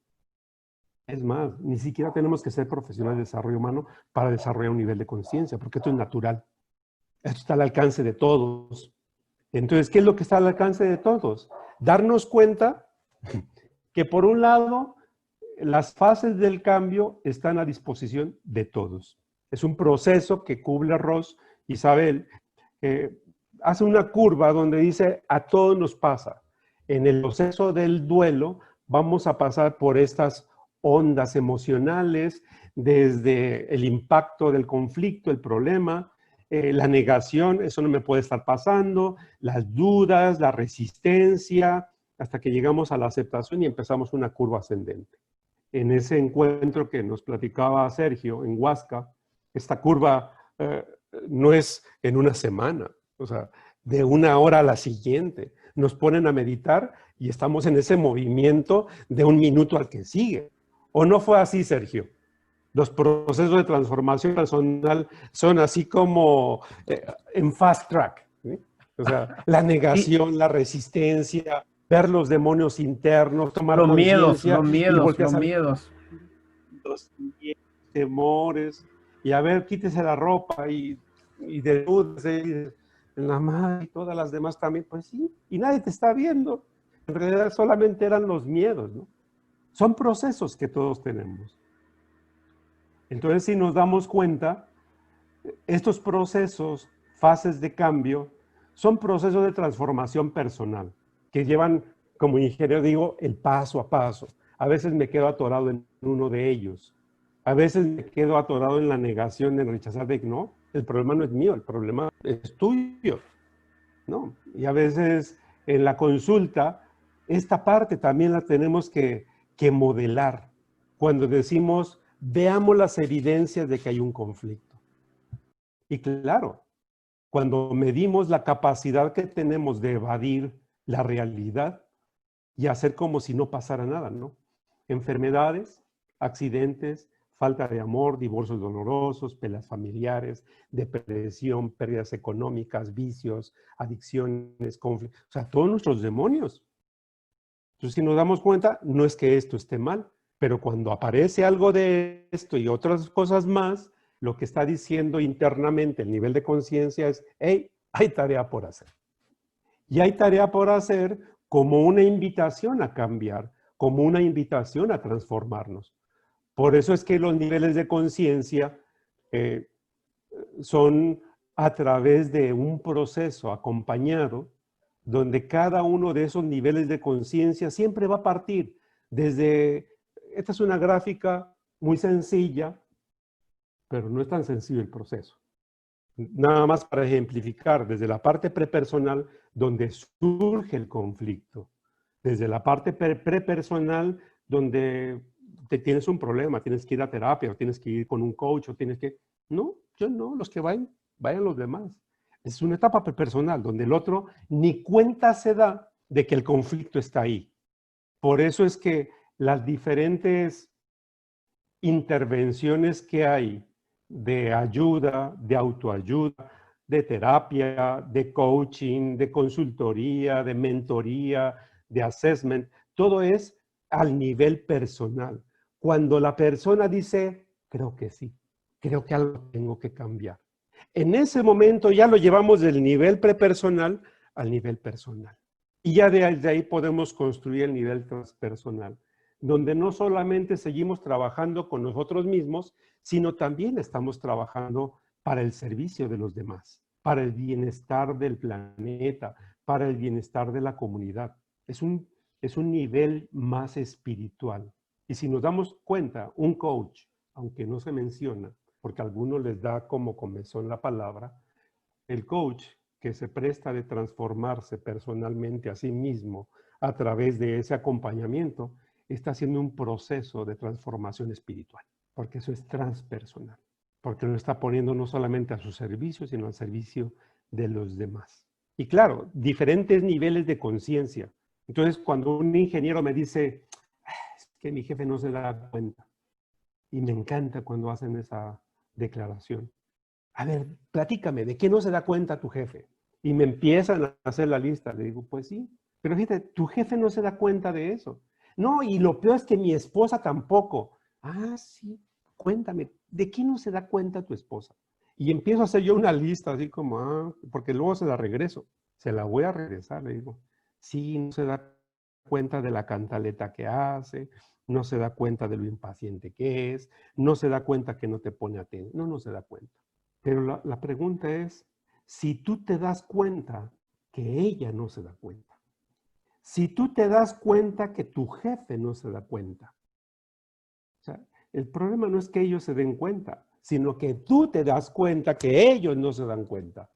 Es más, ni siquiera tenemos que ser profesionales de desarrollo humano para desarrollar un nivel de conciencia, porque esto es natural. Esto está al alcance de todos. Entonces, ¿qué es lo que está al alcance de todos? Darnos cuenta que por un lado, las fases del cambio están a disposición de todos. Es un proceso que Kubler-Ross, Isabel, hace una curva donde dice, a todos nos pasa. En el proceso del duelo vamos a pasar por estas ondas emocionales, desde el impacto del conflicto, el problema, la negación, eso no me puede estar pasando, las dudas, la resistencia, hasta que llegamos a la aceptación y empezamos una curva ascendente. En ese encuentro que nos platicaba Sergio en Huasca, esta curva no es en una semana, o sea, de una hora a la siguiente. Nos ponen a meditar y estamos en ese movimiento de un minuto al que sigue. ¿O no fue así, Sergio? Los procesos de transformación personal son así como en fast track, ¿sí? O sea, la negación, la resistencia, ver los demonios internos, tomar conciencia y voltear a saber los temores, y a ver, quítese la ropa y desnúdese en la madre y todas las demás también, pues sí, y nadie te está viendo. En realidad solamente eran los miedos, ¿no? Son procesos que todos tenemos. Entonces, si nos damos cuenta, estos procesos, fases de cambio, son procesos de transformación personal, que llevan, como ingeniero digo, el paso a paso. A veces me quedo atorado en uno de ellos. A veces me quedo atorado en la negación, en rechazar de que no, el problema no es mío, el problema es tuyo, ¿no? Y a veces en la consulta, esta parte también la tenemos que modelar. Cuando decimos, veamos las evidencias de que hay un conflicto. Y claro, cuando medimos la capacidad que tenemos de evadir la realidad y hacer como si no pasara nada, ¿no? Enfermedades, accidentes, falta de amor, divorcios dolorosos, peleas familiares, depresión, pérdidas económicas, vicios, adicciones, conflictos, o sea, todos nuestros demonios. Entonces, si nos damos cuenta, no es que esto esté mal, pero cuando aparece algo de esto y otras cosas más, lo que está diciendo internamente el nivel de conciencia es, hey, hay tarea por hacer. Y hay tarea por hacer como una invitación a cambiar, como una invitación a transformarnos. Por eso es que los niveles de conciencia son a través de un proceso acompañado, donde cada uno de esos niveles de conciencia siempre va a partir desde, esta es una gráfica muy sencilla, pero no es tan sencillo el proceso. Nada más para ejemplificar, desde la parte prepersonal, donde surge el conflicto, desde la parte prepersonal, donde te tienes un problema, tienes que ir a terapia, o tienes que ir con un coach, o tienes que... No, yo no, los que vayan los demás. Es una etapa prepersonal, donde el otro ni cuenta se da de que el conflicto está ahí. Por eso es que las diferentes intervenciones que hay de ayuda, de autoayuda, de terapia, de coaching, de consultoría, de mentoría, de assessment, todo es al nivel personal. Cuando la persona dice, creo que sí, creo que algo tengo que cambiar. En ese momento ya lo llevamos del nivel prepersonal al nivel personal. Y ya de ahí podemos construir el nivel transpersonal, donde no solamente seguimos trabajando con nosotros mismos, sino también estamos trabajando para el servicio de los demás, para el bienestar del planeta, para el bienestar de la comunidad. Es un nivel más espiritual. Y si nos damos cuenta, un coach, aunque no se menciona, porque a algunos les da como comezón la palabra, el coach que se presta de transformarse personalmente a sí mismo a través de ese acompañamiento, está haciendo un proceso de transformación espiritual, porque eso es transpersonal, porque lo está poniendo no solamente a su servicio, sino al servicio de los demás. Y claro, diferentes niveles de conciencia. Entonces, cuando un ingeniero me dice, es que mi jefe no se da cuenta, y me encanta cuando hacen esa declaración. A ver, platícame, ¿de qué no se da cuenta tu jefe? Y me empiezan a hacer la lista. Le digo, pues sí, pero fíjate, tu jefe no se da cuenta de eso. No, y lo peor es que mi esposa tampoco. Ah, sí, cuéntame, ¿de qué no se da cuenta tu esposa? Y empiezo a hacer yo una lista, así como, porque luego se la regreso. Se la voy a regresar, le digo. Sí, no se da cuenta de la cantaleta que hace, no se da cuenta de lo impaciente que es, no se da cuenta que no te pone atención, no se da cuenta. Pero la pregunta es, si tú te das cuenta que ella no se da cuenta, si tú te das cuenta que tu jefe no se da cuenta, o sea, el problema no es que ellos se den cuenta, sino que tú te das cuenta que ellos no se dan cuenta.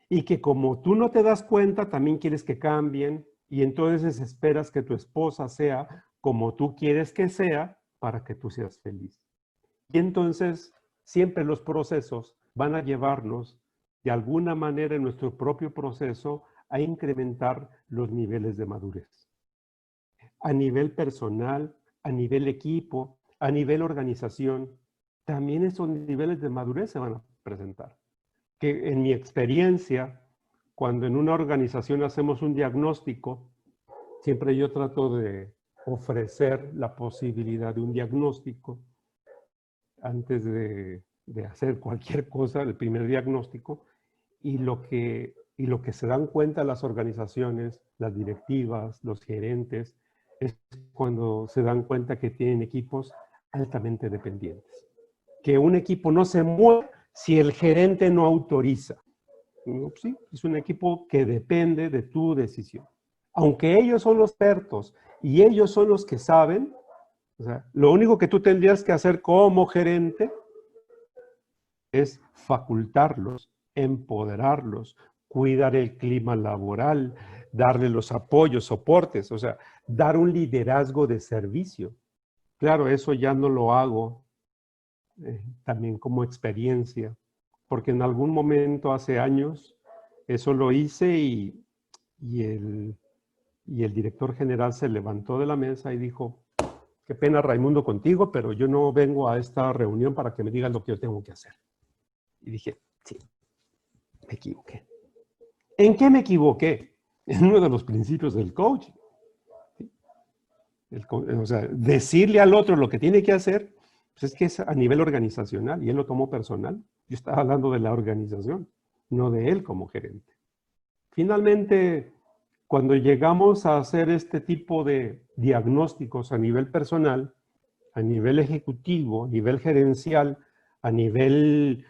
Y que como tú no te das cuenta, también quieres que cambien, y entonces esperas que tu esposa sea como tú quieres que sea para que tú seas feliz. Y entonces siempre los procesos van a llevarnos de alguna manera en nuestro propio proceso a incrementar los niveles de madurez. A nivel personal, a nivel equipo, a nivel organización, también esos niveles de madurez se van a presentar. Que en mi experiencia, cuando en una organización hacemos un diagnóstico, siempre yo trato de ofrecer la posibilidad de un diagnóstico antes de hacer cualquier cosa, el primer diagnóstico, y lo que se dan cuenta las organizaciones, las directivas, los gerentes, es cuando se dan cuenta que tienen equipos altamente dependientes. Que un equipo no se mueve si el gerente no autoriza. Sí, es un equipo que depende de tu decisión. Aunque ellos son los expertos y ellos son los que saben, o sea, lo único que tú tendrías que hacer como gerente es facultarlos, empoderarlos, cuidar el clima laboral, darle los apoyos, soportes, o sea, dar un liderazgo de servicio. Claro, eso ya no lo hago también como experiencia, porque en algún momento hace años eso lo hice y el director general se levantó de la mesa y dijo, qué pena Raimundo contigo, pero yo no vengo a esta reunión para que me digas lo que yo tengo que hacer. Y dije, sí, me equivoqué. ¿En qué me equivoqué? En uno de los principios del coaching. ¿Sí? O sea, decirle al otro lo que tiene que hacer, pues es que es a nivel organizacional, y él lo tomó personal. Yo estaba hablando de la organización, no de él como gerente. Finalmente, cuando llegamos a hacer este tipo de diagnósticos a nivel personal, a nivel ejecutivo, a nivel gerencial, a nivel,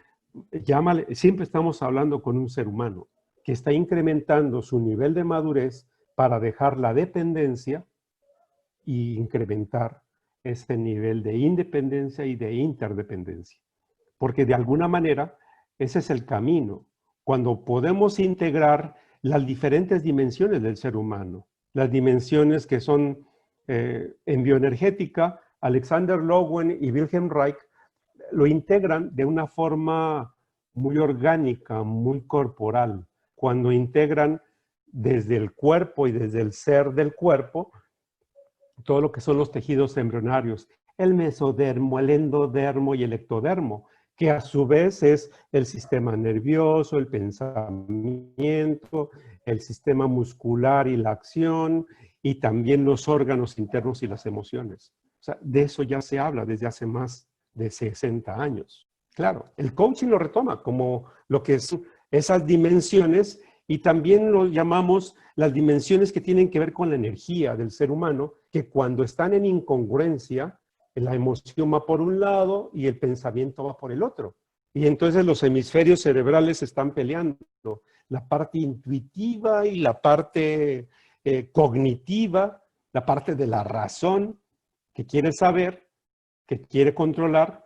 llámale, siempre estamos hablando con un ser humano que está incrementando su nivel de madurez para dejar la dependencia e incrementar ese nivel de independencia y de interdependencia. Porque de alguna manera ese es el camino. Cuando podemos integrar las diferentes dimensiones del ser humano, las dimensiones que son en bioenergética, Alexander Lowen y Wilhelm Reich lo integran de una forma muy orgánica, muy corporal. Cuando integran desde el cuerpo y desde el ser del cuerpo, todo lo que son los tejidos embrionarios, el mesodermo, el endodermo y el ectodermo, que a su vez es el sistema nervioso, el pensamiento, el sistema muscular y la acción, y también los órganos internos y las emociones. O sea, de eso ya se habla desde hace más de 60 años. Claro, el coaching lo retoma como lo que son esas dimensiones, y también lo llamamos las dimensiones que tienen que ver con la energía del ser humano, que cuando están en incongruencia, la emoción va por un lado y el pensamiento va por el otro. Y entonces los hemisferios cerebrales están peleando. La parte intuitiva y la parte cognitiva, la parte de la razón, que quiere saber, que quiere controlar,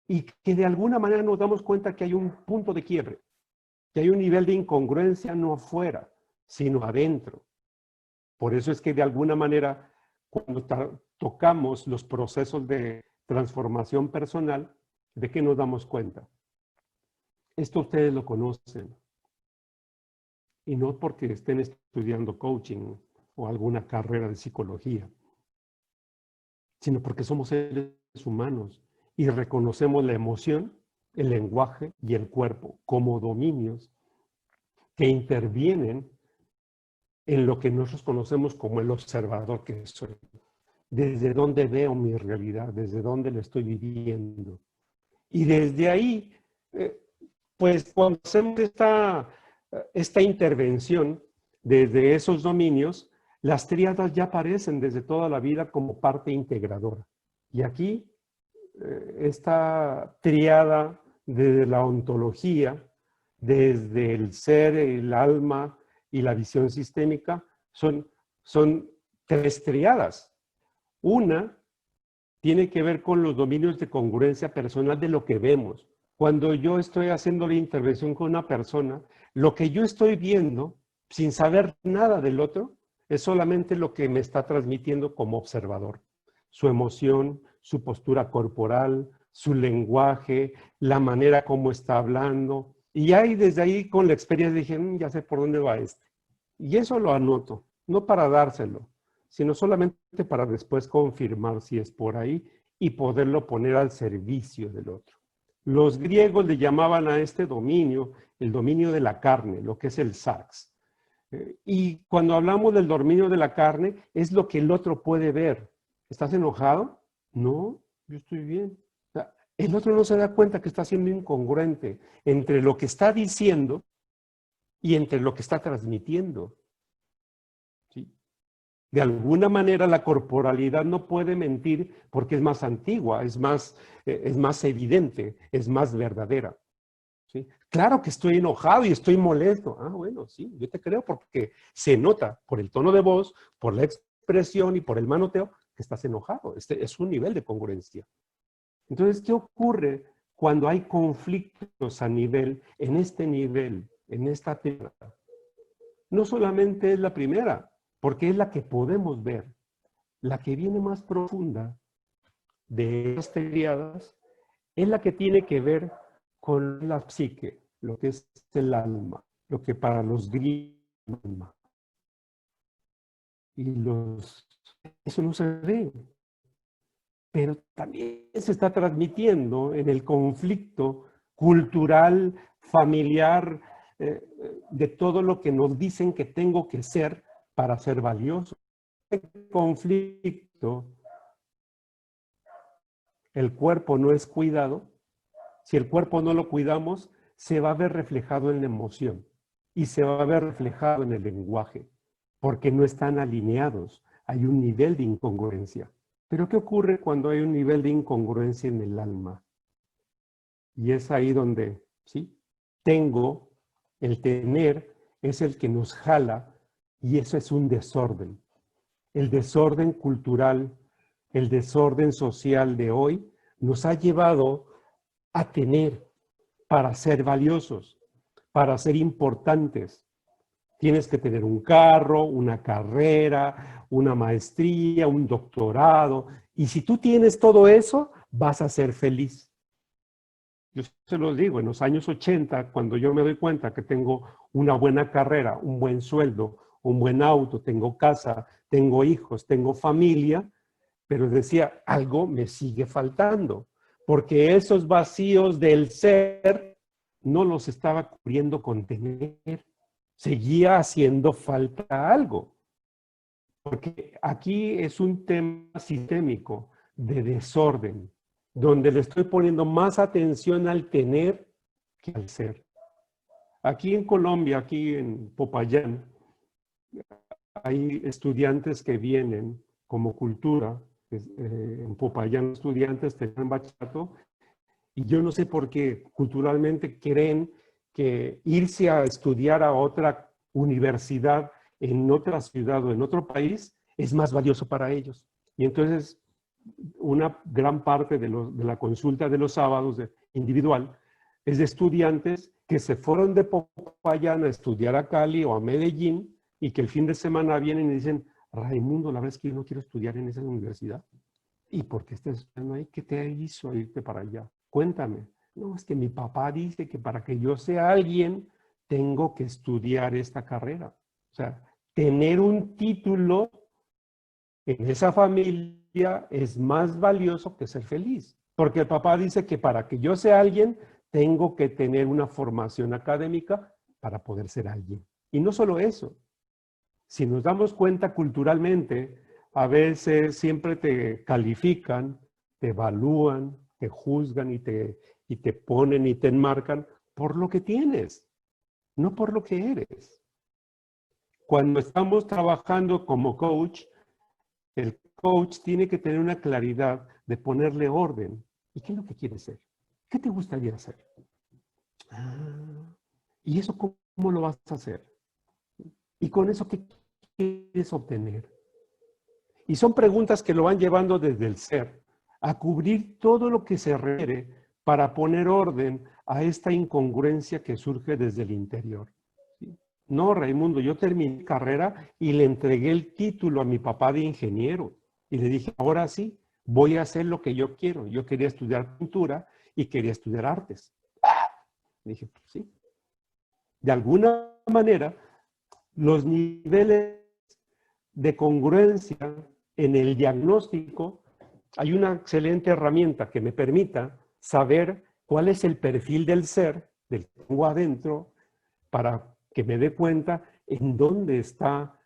y que de alguna manera nos damos cuenta que hay un punto de quiebre, que hay un nivel de incongruencia no afuera, sino adentro. Por eso es que de alguna manera, cuando tocamos los procesos de transformación personal, ¿de qué nos damos cuenta? Esto ustedes lo conocen. Y no porque estén estudiando coaching o alguna carrera de psicología, sino porque somos seres humanos y reconocemos la emoción, el lenguaje y el cuerpo como dominios que intervienen en lo que nosotros conocemos como el observador que soy. Desde dónde veo mi realidad, desde dónde la estoy viviendo. Y desde ahí, pues cuando hacemos esta intervención desde esos dominios, las tríadas ya aparecen desde toda la vida como parte integradora. Y aquí, esta tríada desde la ontología, desde el ser, el alma y la visión sistémica, son tres tríadas. Una tiene que ver con los dominios de congruencia personal de lo que vemos. Cuando yo estoy haciendo la intervención con una persona, lo que yo estoy viendo, sin saber nada del otro, es solamente lo que me está transmitiendo como observador. Su emoción, su postura corporal, su lenguaje, la manera como está hablando. Y ahí, desde ahí, con la experiencia, dije, ya sé por dónde va este. Y eso lo anoto, no para dárselo, sino solamente para después confirmar si es por ahí y poderlo poner al servicio del otro. Los griegos le llamaban a este dominio el dominio de la carne, lo que es el sarx. Y cuando hablamos del dominio de la carne, es lo que el otro puede ver. ¿Estás enojado? No, yo estoy bien. O sea, el otro no se da cuenta que está siendo incongruente entre lo que está diciendo y entre lo que está transmitiendo. ¿Sí? De alguna manera la corporalidad no puede mentir porque es más antigua, es más evidente, es más verdadera. ¿Sí? Claro que estoy enojado y estoy molesto. Ah, bueno, sí, yo te creo porque se nota por el tono de voz, por la expresión y por el manoteo que estás enojado. Este es un nivel de congruencia. Entonces, ¿qué ocurre cuando hay conflictos en este nivel, en esta tierra? No solamente es la primera, porque es la que podemos ver. La que viene más profunda de estas triadas es la que tiene que ver con la psique, lo que es el alma, lo que para los griegos es el alma. Y eso no se ve, pero también se está transmitiendo en el conflicto cultural, familiar, de todo lo que nos dicen que tengo que ser para ser valioso. Este conflicto, el cuerpo no es cuidado. Si el cuerpo no lo cuidamos, se va a ver reflejado en la emoción y se va a ver reflejado en el lenguaje, porque no están alineados. Hay un nivel de incongruencia. Pero ¿qué ocurre cuando hay un nivel de incongruencia en el alma? Y es ahí donde, ¿sí? El tener es el que nos jala y eso es un desorden. El desorden cultural, el desorden social de hoy nos ha llevado a tener para ser valiosos, para ser importantes. Tienes que tener un carro, una carrera, una maestría, un doctorado. Y si tú tienes todo eso, vas a ser feliz. Yo se los digo, en los años 80, cuando yo me doy cuenta que tengo una buena carrera, un buen sueldo, un buen auto, tengo casa, tengo hijos, tengo familia, pero decía, algo me sigue faltando, porque esos vacíos del ser no los estaba cubriendo con tener. Seguía haciendo falta algo. Porque aquí es un tema sistémico de desorden, donde le estoy poniendo más atención al tener que al ser. Aquí en Colombia, aquí en Popayán, hay estudiantes que vienen como cultura. En Popayán estudiantes tenían bachillerato y yo no sé por qué culturalmente creen que irse a estudiar a otra universidad en otra ciudad o en otro país es más valioso para ellos. Y entonces una gran parte de la consulta de los sábados individual es de estudiantes que se fueron de Popayán a estudiar a Cali o a Medellín y que el fin de semana vienen y dicen, Raimundo, la verdad es que yo no quiero estudiar en esa universidad. ¿Y por qué estás estudiando ahí? ¿Qué te hizo irte para allá? Cuéntame. No, es que mi papá dice que para que yo sea alguien, tengo que estudiar esta carrera. O sea, tener un título en esa familia es más valioso que ser feliz. Porque el papá dice que para que yo sea alguien, tengo que tener una formación académica para poder ser alguien. Y no solo eso. Si nos damos cuenta culturalmente, a veces siempre te califican, te evalúan, te juzgan y te ponen y te enmarcan por lo que tienes, no por lo que eres. Cuando estamos trabajando como coach, el coach tiene que tener una claridad de ponerle orden. ¿Y qué es lo que quieres ser? ¿Qué te gustaría hacer? ¿Y eso cómo lo vas a hacer? ¿Y con eso qué quieres obtener? Y son preguntas que lo van llevando desde el ser a cubrir todo lo que se requiere para poner orden a esta incongruencia que surge desde el interior. ¿Sí? No, Raimundo, yo terminé mi carrera y le entregué el título a mi papá de ingeniero. Y le dije, ahora sí, voy a hacer lo que yo quiero. Yo quería estudiar pintura y quería estudiar artes. Le dije, pues sí. De alguna manera, los niveles de congruencia en el diagnóstico, hay una excelente herramienta que me permita saber cuál es el perfil del ser, del que tengo adentro, para que me dé cuenta en dónde está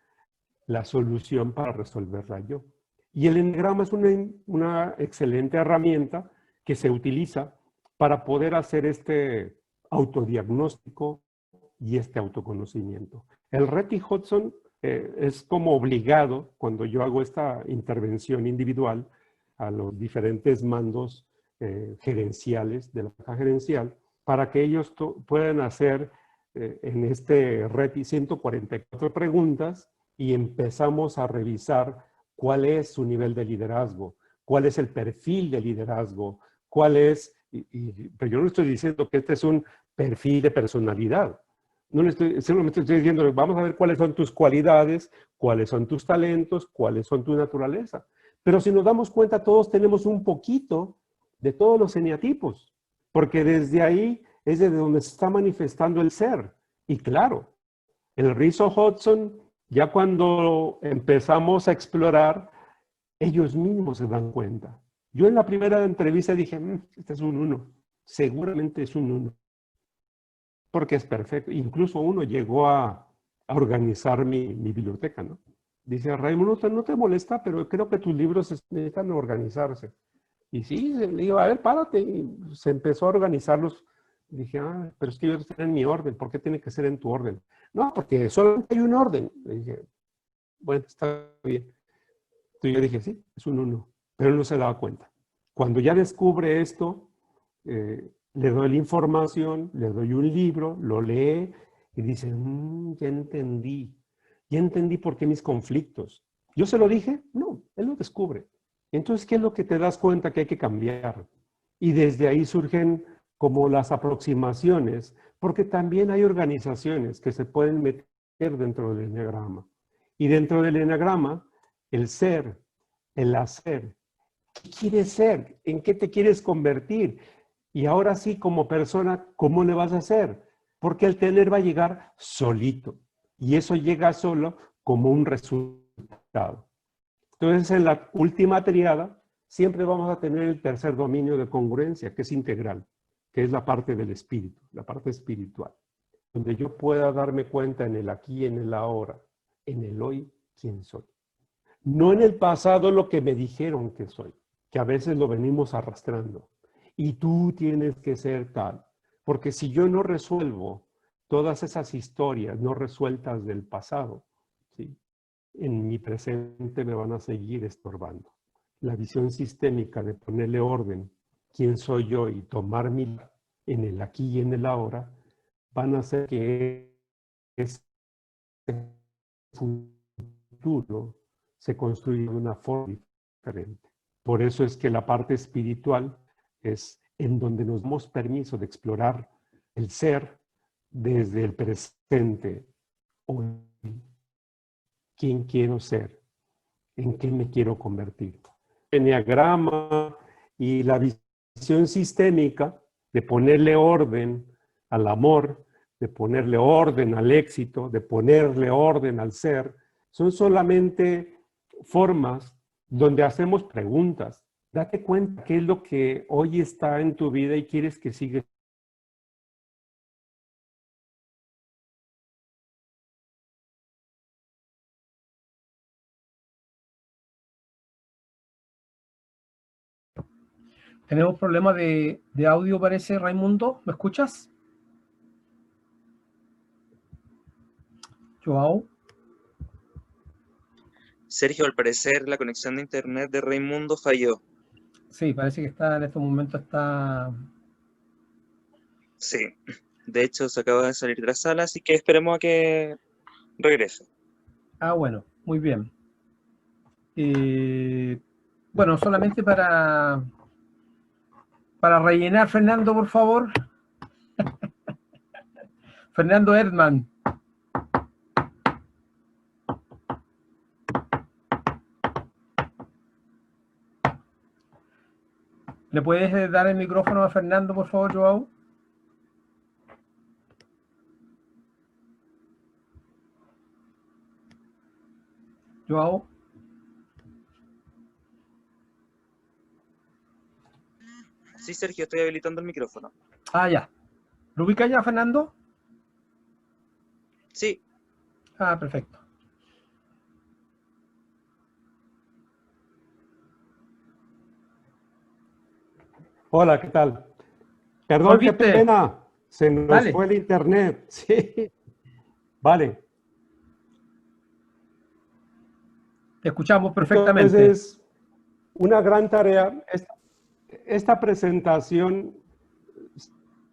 la solución para resolverla yo. Y el eneagrama es una excelente herramienta que se utiliza para poder hacer este autodiagnóstico y este autoconocimiento. El Reti Hudson es como obligado, cuando yo hago esta intervención individual a los diferentes mandos gerenciales de la caja gerencial, para que ellos puedan hacer en este Reti 144 preguntas y empezamos a revisar cuál es su nivel de liderazgo, cuál es el perfil de liderazgo, cuál es, pero yo no estoy diciendo que este es un perfil de personalidad. No le estoy, simplemente estoy diciendo, vamos a ver cuáles son tus cualidades, cuáles son tus talentos, cuáles son tu naturaleza. Pero si nos damos cuenta, todos tenemos un poquito de todos los eneatipos, porque desde ahí es desde donde se está manifestando el ser. Y claro, el Riso Hudson, ya cuando empezamos a explorar, ellos mismos se dan cuenta. Yo en la primera entrevista dije, este es un 1, seguramente es un 1. Porque es perfecto. Incluso uno llegó a organizar mi biblioteca, ¿no? Dice, Raimundo, no te molesta, pero creo que tus libros necesitan organizarse. Y sí, le digo, a ver, párate. Y se empezó a organizarlos. Dije, pero es que yo estoy en mi orden. ¿Por qué tiene que ser en tu orden? No, porque solamente hay un orden. Le dije, bueno, está bien. Entonces yo dije, sí, es un 1. Pero él no se daba cuenta. Cuando ya descubre esto, le doy la información, le doy un libro, lo lee y dice, ya entendí por qué mis conflictos. ¿Yo se lo dije? No, él lo descubre. Entonces, ¿qué es lo que te das cuenta que hay que cambiar? Y desde ahí surgen como las aproximaciones, porque también hay organizaciones que se pueden meter dentro del eneagrama. Y dentro del eneagrama, el ser, el hacer, ¿qué quieres ser? ¿En qué te quieres convertir? Y ahora sí, como persona, ¿cómo le vas a hacer? Porque el tener va a llegar solito. Y eso llega solo como un resultado. Entonces, en la última triada, siempre vamos a tener el tercer dominio de congruencia, que es integral, que es la parte del espíritu, la parte espiritual. Donde yo pueda darme cuenta en el aquí y en el ahora, en el hoy, quién soy. No en el pasado lo que me dijeron que soy, que a veces lo venimos arrastrando. Y tú tienes que ser tal. Porque si yo no resuelvo todas esas historias no resueltas del pasado, ¿sí? En mi presente me van a seguir estorbando. La visión sistémica de ponerle orden, quién soy yo y tomar mi lugar en el aquí y en el ahora, van a hacer que ese futuro se construya de una forma diferente. Por eso es que la parte espiritual es en donde nos damos permiso de explorar el ser desde el presente. Hoy, ¿quién quiero ser? ¿En qué me quiero convertir? El eneagrama y la visión sistémica de ponerle orden al amor, de ponerle orden al éxito, de ponerle orden al ser, son solamente formas donde hacemos preguntas. Date cuenta qué es lo que hoy está en tu vida y quieres que siga. Tenemos problemas de audio, parece, Raimundo. ¿Me escuchas? Joao. Sergio, al parecer la conexión de internet de Raimundo falló. Sí, parece que está en estos momentos está... Sí, de hecho se acaba de salir de la sala, así que esperemos a que regrese. Ah, bueno, muy bien. Bueno, solamente para rellenar, Fernando, por favor. Fernando Erdmann. ¿Le puedes dar el micrófono a Fernando, por favor, Joao? Joao. Sí, Sergio, estoy habilitando el micrófono. Ah, ya. ¿Lo ubica ya, Fernando? Sí. Ah, perfecto. Hola, ¿qué tal? Perdón, qué ¿Volviste? pena. Se nos Dale. fue el internet. Sí. Vale. Te escuchamos perfectamente. Entonces, una gran tarea. Esta presentación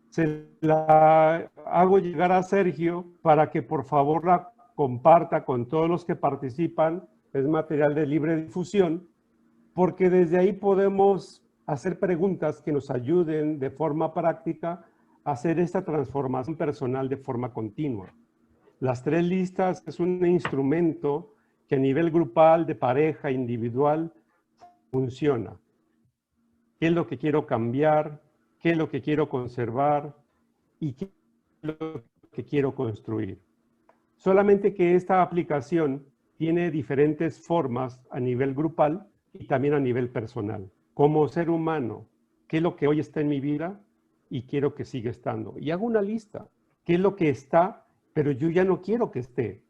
se la hago llegar a Sergio para que por favor la comparta con todos los que participan. Es material de libre difusión, porque desde ahí podemos hacer preguntas que nos ayuden de forma práctica a hacer esta transformación personal de forma continua. Las 3 listas es un instrumento que a nivel grupal, de pareja, individual, funciona. ¿Qué es lo que quiero cambiar? ¿Qué es lo que quiero conservar? ¿Y qué es lo que quiero construir? Solamente que esta aplicación tiene diferentes formas a nivel grupal y también a nivel personal. Como ser humano, ¿qué es lo que hoy está en mi vida y quiero que siga estando? Y hago una lista. ¿Qué es lo que está, pero yo ya no quiero que esté?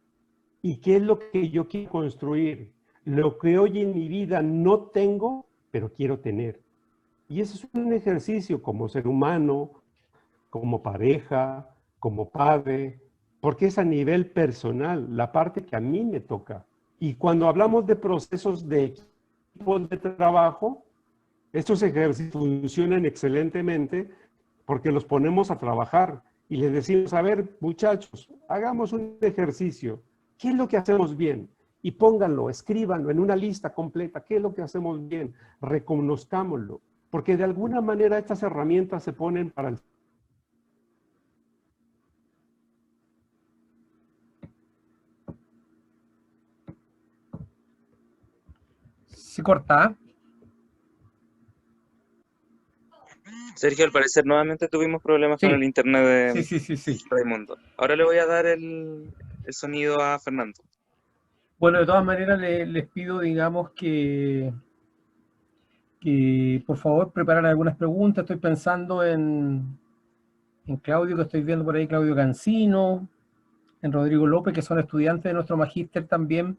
¿Y qué es lo que yo quiero construir? Lo que hoy en mi vida no tengo, pero quiero tener. Y eso es un ejercicio como ser humano, como pareja, como padre, porque es a nivel personal, la parte que a mí me toca. Y cuando hablamos de procesos de equipos de trabajo, estos ejercicios funcionan excelentemente porque los ponemos a trabajar y les decimos, a ver, muchachos, hagamos un ejercicio. ¿Qué es lo que hacemos bien? Y pónganlo, escríbanlo en una lista completa. ¿Qué es lo que hacemos bien? Reconozcámoslo. Porque de alguna manera estas herramientas se ponen para el... Se corta. Sergio, al parecer nuevamente tuvimos problemas Sí. con el internet de Sí. Raimundo. Ahora le voy a dar el sonido a Fernando. Bueno, de todas maneras les pido, digamos, que por favor preparen algunas preguntas. Estoy pensando en Claudio, que estoy viendo por ahí, Claudio Cancino, en Rodrigo López, que son estudiantes de nuestro magíster también,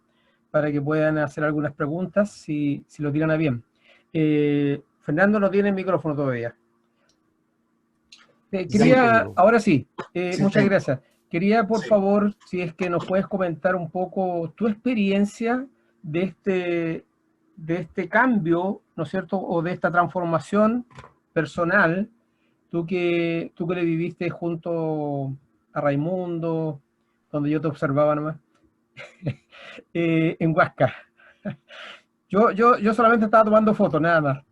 para que puedan hacer algunas preguntas, si lo tiran a bien. Fernando no tiene el micrófono todavía. Quería, ahora sí, muchas gracias. Quería, por favor, si es que nos puedes comentar un poco tu experiencia de este cambio, ¿no es cierto?, o de esta transformación personal, tú que le viviste junto a Raimundo, donde yo te observaba nomás, en Huasca. Yo solamente estaba tomando fotos, nada más.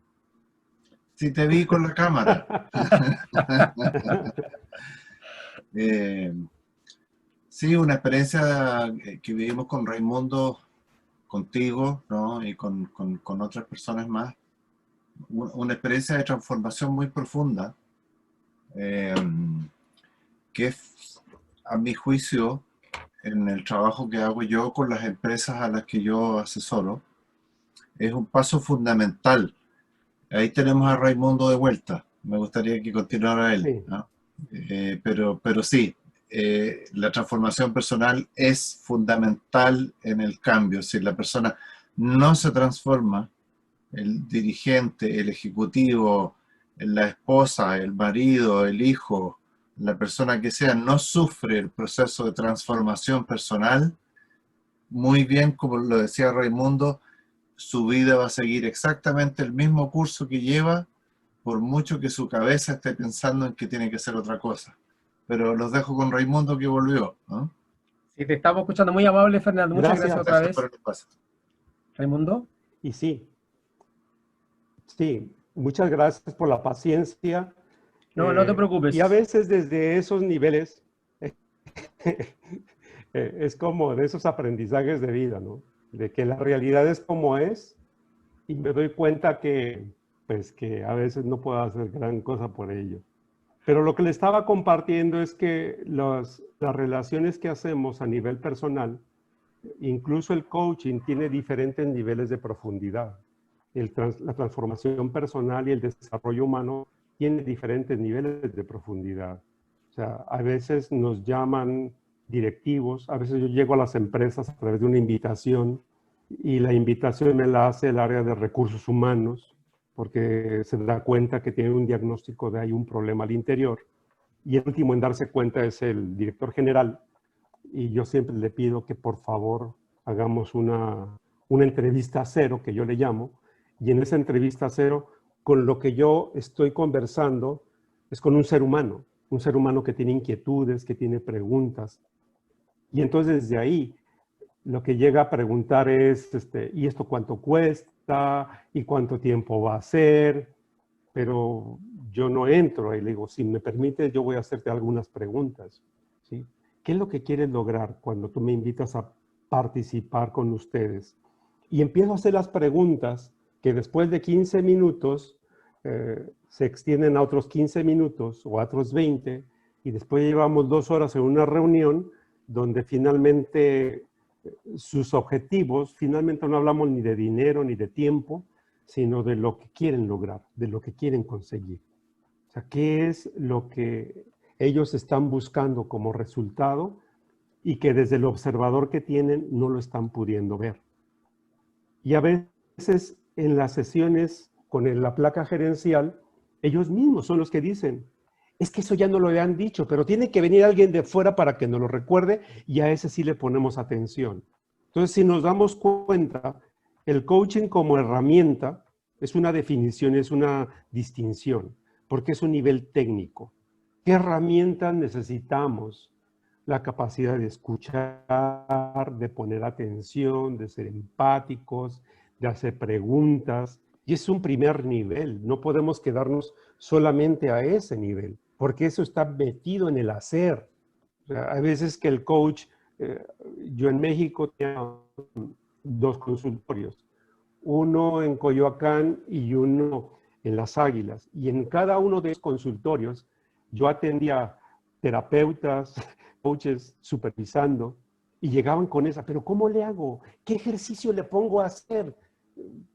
Sí, te vi con la cámara. Sí, una experiencia que vivimos con Raimundo, contigo, ¿no? Y con otras personas más. Una experiencia de transformación muy profunda, que es, a mi juicio, en el trabajo que hago yo con las empresas a las que yo asesoro, es un paso fundamental. Ahí tenemos a Raimundo de vuelta. Me gustaría que continuara él, Sí. ¿no? Pero sí, la transformación personal es fundamental en el cambio. Si la persona no se transforma, el dirigente, el ejecutivo, la esposa, el marido, el hijo, la persona que sea, no sufre el proceso de transformación personal, muy bien, como lo decía Raimundo, su vida va a seguir exactamente el mismo curso que lleva, por mucho que su cabeza esté pensando en que tiene que hacer otra cosa. Pero los dejo con Raimundo, que volvió, ¿no? Sí, te estamos escuchando, muy amable, Fernando. Muchas gracias otra vez. Por el espacio. Raimundo. Y sí, Sí, muchas gracias por la paciencia. No, no te preocupes. Y a veces desde esos niveles, es como de esos aprendizajes de vida, ¿no? De que la realidad es como es y me doy cuenta que, pues, que a veces no puedo hacer gran cosa por ello. Pero lo que le estaba compartiendo es que las relaciones que hacemos a nivel personal, incluso el coaching, tiene diferentes niveles de profundidad. La transformación personal y el desarrollo humano tiene diferentes niveles de profundidad. O sea, a veces nos llaman directivos, a veces yo llego a las empresas a través de una invitación y la invitación me la hace el área de recursos humanos porque se da cuenta que tiene un diagnóstico de hay un problema al interior y el último en darse cuenta es el director general y yo siempre le pido que por favor hagamos una entrevista cero, que yo le llamo, y en esa entrevista cero, con lo que yo estoy conversando es con un ser humano que tiene inquietudes, que tiene preguntas. Y entonces desde ahí, lo que llega a preguntar es, ¿y esto cuánto cuesta? ¿Y cuánto tiempo va a ser? Pero yo no entro y le digo, si me permites, yo voy a hacerte algunas preguntas, ¿sí? ¿Qué es lo que quieres lograr cuando tú me invitas a participar con ustedes? Y empiezo a hacer las preguntas que después de 15 minutos se extienden a otros 15 minutos o a otros 20 y después llevamos 2 horas en una reunión donde finalmente sus objetivos, finalmente no hablamos ni de dinero ni de tiempo, sino de lo que quieren lograr, de lo que quieren conseguir. O sea, qué es lo que ellos están buscando como resultado y que desde el observador que tienen no lo están pudiendo ver. Y a veces en las sesiones con la placa gerencial, ellos mismos son los que dicen, es que eso ya no lo habían dicho, pero tiene que venir alguien de fuera para que nos lo recuerde y a ese sí le ponemos atención. Entonces, si nos damos cuenta, el coaching como herramienta es una definición, es una distinción, porque es un nivel técnico. ¿Qué herramientas necesitamos? La capacidad de escuchar, de poner atención, de ser empáticos, de hacer preguntas. Y es un primer nivel, no podemos quedarnos solamente a ese nivel, porque eso está metido en el hacer. O sea, hay veces que el coach, yo en México tenía 2 consultorios, uno en Coyoacán y uno en Las Águilas. Y en cada uno de esos consultorios yo atendía terapeutas, coaches supervisando y llegaban con esa, pero ¿cómo le hago? ¿Qué ejercicio le pongo a hacer?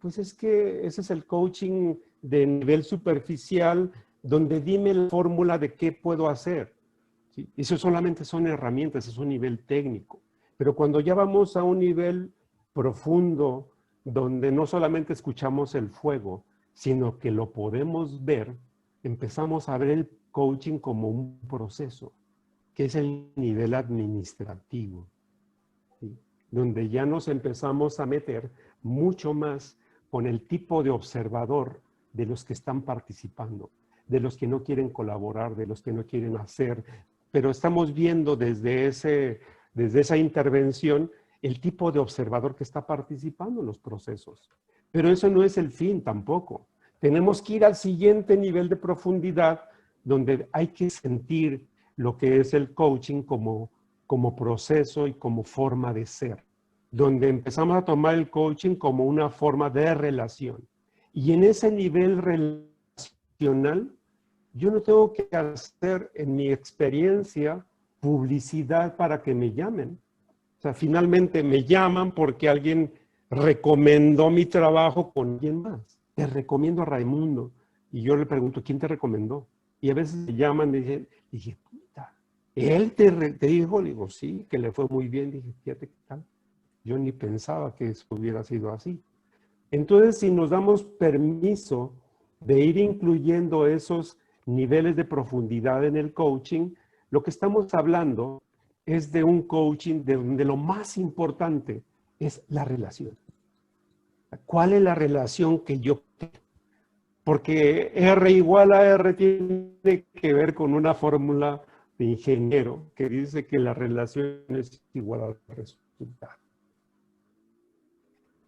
Pues es que ese es el coaching de nivel superficial donde dime la fórmula de qué puedo hacer. ¿Sí? Eso solamente son herramientas, es un nivel técnico. Pero cuando ya vamos a un nivel profundo, donde no solamente escuchamos el fuego, sino que lo podemos ver, empezamos a ver el coaching como un proceso, que es el nivel administrativo, ¿sí? Donde ya nos empezamos a meter mucho más con el tipo de observador de los que están participando, de los que no quieren colaborar, de los que no quieren hacer, pero estamos viendo desde esa intervención el tipo de observador que está participando en los procesos. Pero eso no es el fin tampoco. Tenemos que ir al siguiente nivel de profundidad donde hay que sentir lo que es el coaching como proceso y como forma de ser. Donde empezamos a tomar el coaching como una forma de relación. Y en ese nivel relacional, yo no tengo que hacer en mi experiencia publicidad para que me llamen. O sea, finalmente me llaman porque alguien recomendó mi trabajo con alguien más. Te recomiendo a Raimundo. Y yo le pregunto, ¿quién te recomendó? Y a veces me llaman y dije, puta, ¿él te dijo? Le digo, sí, que le fue muy bien. Dije, fíjate qué tal. Yo ni pensaba que eso hubiera sido así. Entonces, si nos damos permiso de ir incluyendo esos niveles de profundidad en el coaching, lo que estamos hablando es de un coaching de donde lo más importante es la relación. ¿Cuál es la relación que yo tengo? Porque R igual a R tiene que ver con una fórmula de ingeniero que dice que la relación es igual al resultado.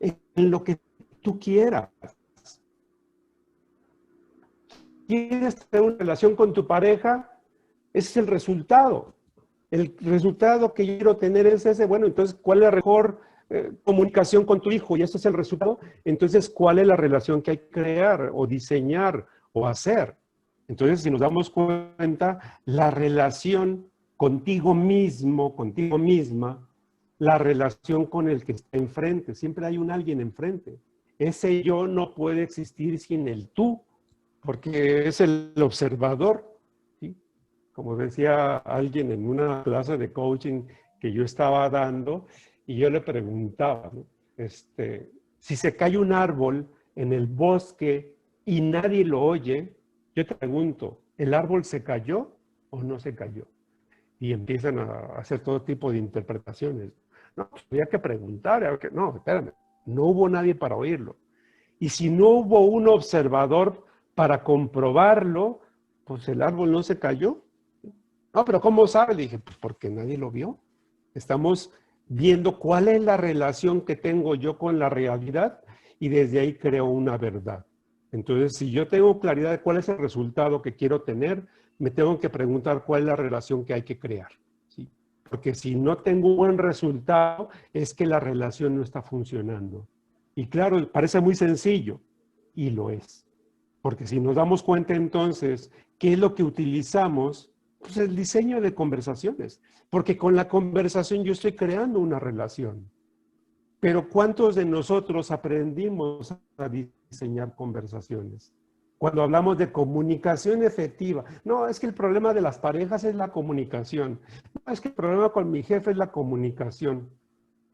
En lo que tú quieras. quieres tener una relación con tu pareja, ese es el resultado. El resultado que yo quiero tener es ese. Bueno, entonces, ¿cuál es la mejor comunicación con tu hijo? Y ese es el resultado. Entonces, ¿cuál es la relación que hay que crear o diseñar o hacer? Entonces, si nos damos cuenta, la relación contigo mismo, contigo misma, la relación con el que está enfrente. Siempre hay un alguien enfrente. Ese yo no puede existir sin el tú, porque es el observador. ¿Sí? Como decía alguien en una clase de coaching que yo estaba dando, y yo le preguntaba, ¿no? Si se cae un árbol en el bosque y nadie lo oye, yo te pregunto, ¿el árbol se cayó o no se cayó? Y empiezan a hacer todo tipo de interpretaciones. No, pues había que preguntar, no, espérame, no hubo nadie para oírlo. Y si no hubo un observador para comprobarlo, pues el árbol no se cayó. No, pero ¿cómo sabe? Le dije, pues porque nadie lo vio. Estamos viendo cuál es la relación que tengo yo con la realidad y desde ahí creo una verdad. Entonces, si yo tengo claridad de cuál es el resultado que quiero tener, me tengo que preguntar cuál es la relación que hay que crear. ¿Sí? Porque si no tengo un buen resultado, es que la relación no está funcionando. Y claro, parece muy sencillo, y lo es. Porque si nos damos cuenta entonces, ¿qué es lo que utilizamos? Pues el diseño de conversaciones. Porque con la conversación yo estoy creando una relación. Pero ¿cuántos de nosotros aprendimos a diseñar conversaciones? Cuando hablamos de comunicación efectiva, no, es que el problema de las parejas es la comunicación. No, es que el problema con mi jefe es la comunicación.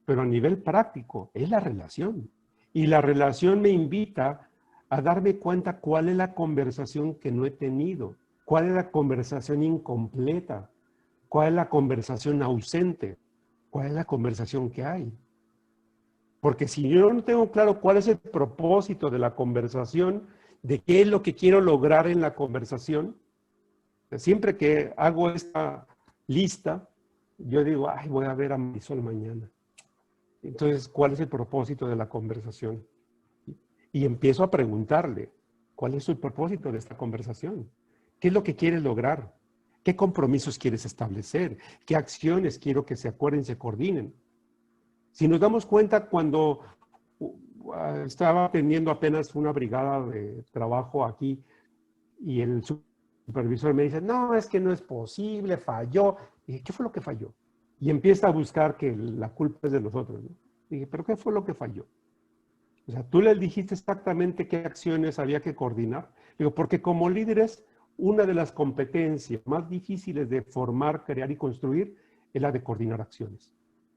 Pero a nivel práctico, es la relación. Y la relación me invita a darme cuenta cuál es la conversación que no he tenido, cuál es la conversación incompleta, cuál es la conversación ausente, cuál es la conversación que hay. Porque si yo no tengo claro cuál es el propósito de la conversación, de qué es lo que quiero lograr en la conversación, siempre que hago esta lista, yo digo, ay, voy a ver a Marisol mañana. Entonces, ¿cuál es el propósito de la conversación? Y empiezo a preguntarle, ¿cuál es el propósito de esta conversación? ¿Qué es lo que quieres lograr? ¿Qué compromisos quieres establecer? ¿Qué acciones quiero que se acuerden, se coordinen? Si nos damos cuenta, cuando estaba teniendo apenas una brigada de trabajo aquí y el supervisor me dice, no, es que no es posible, falló. Y dije, ¿qué fue lo que falló? Y empieza a buscar que la culpa es de los otros, ¿no? Y dije, ¿pero qué fue lo que falló? O sea, tú les dijiste exactamente qué acciones había que coordinar. Digo, porque como líderes, una de las competencias más difíciles de formar, crear y construir es la de coordinar acciones.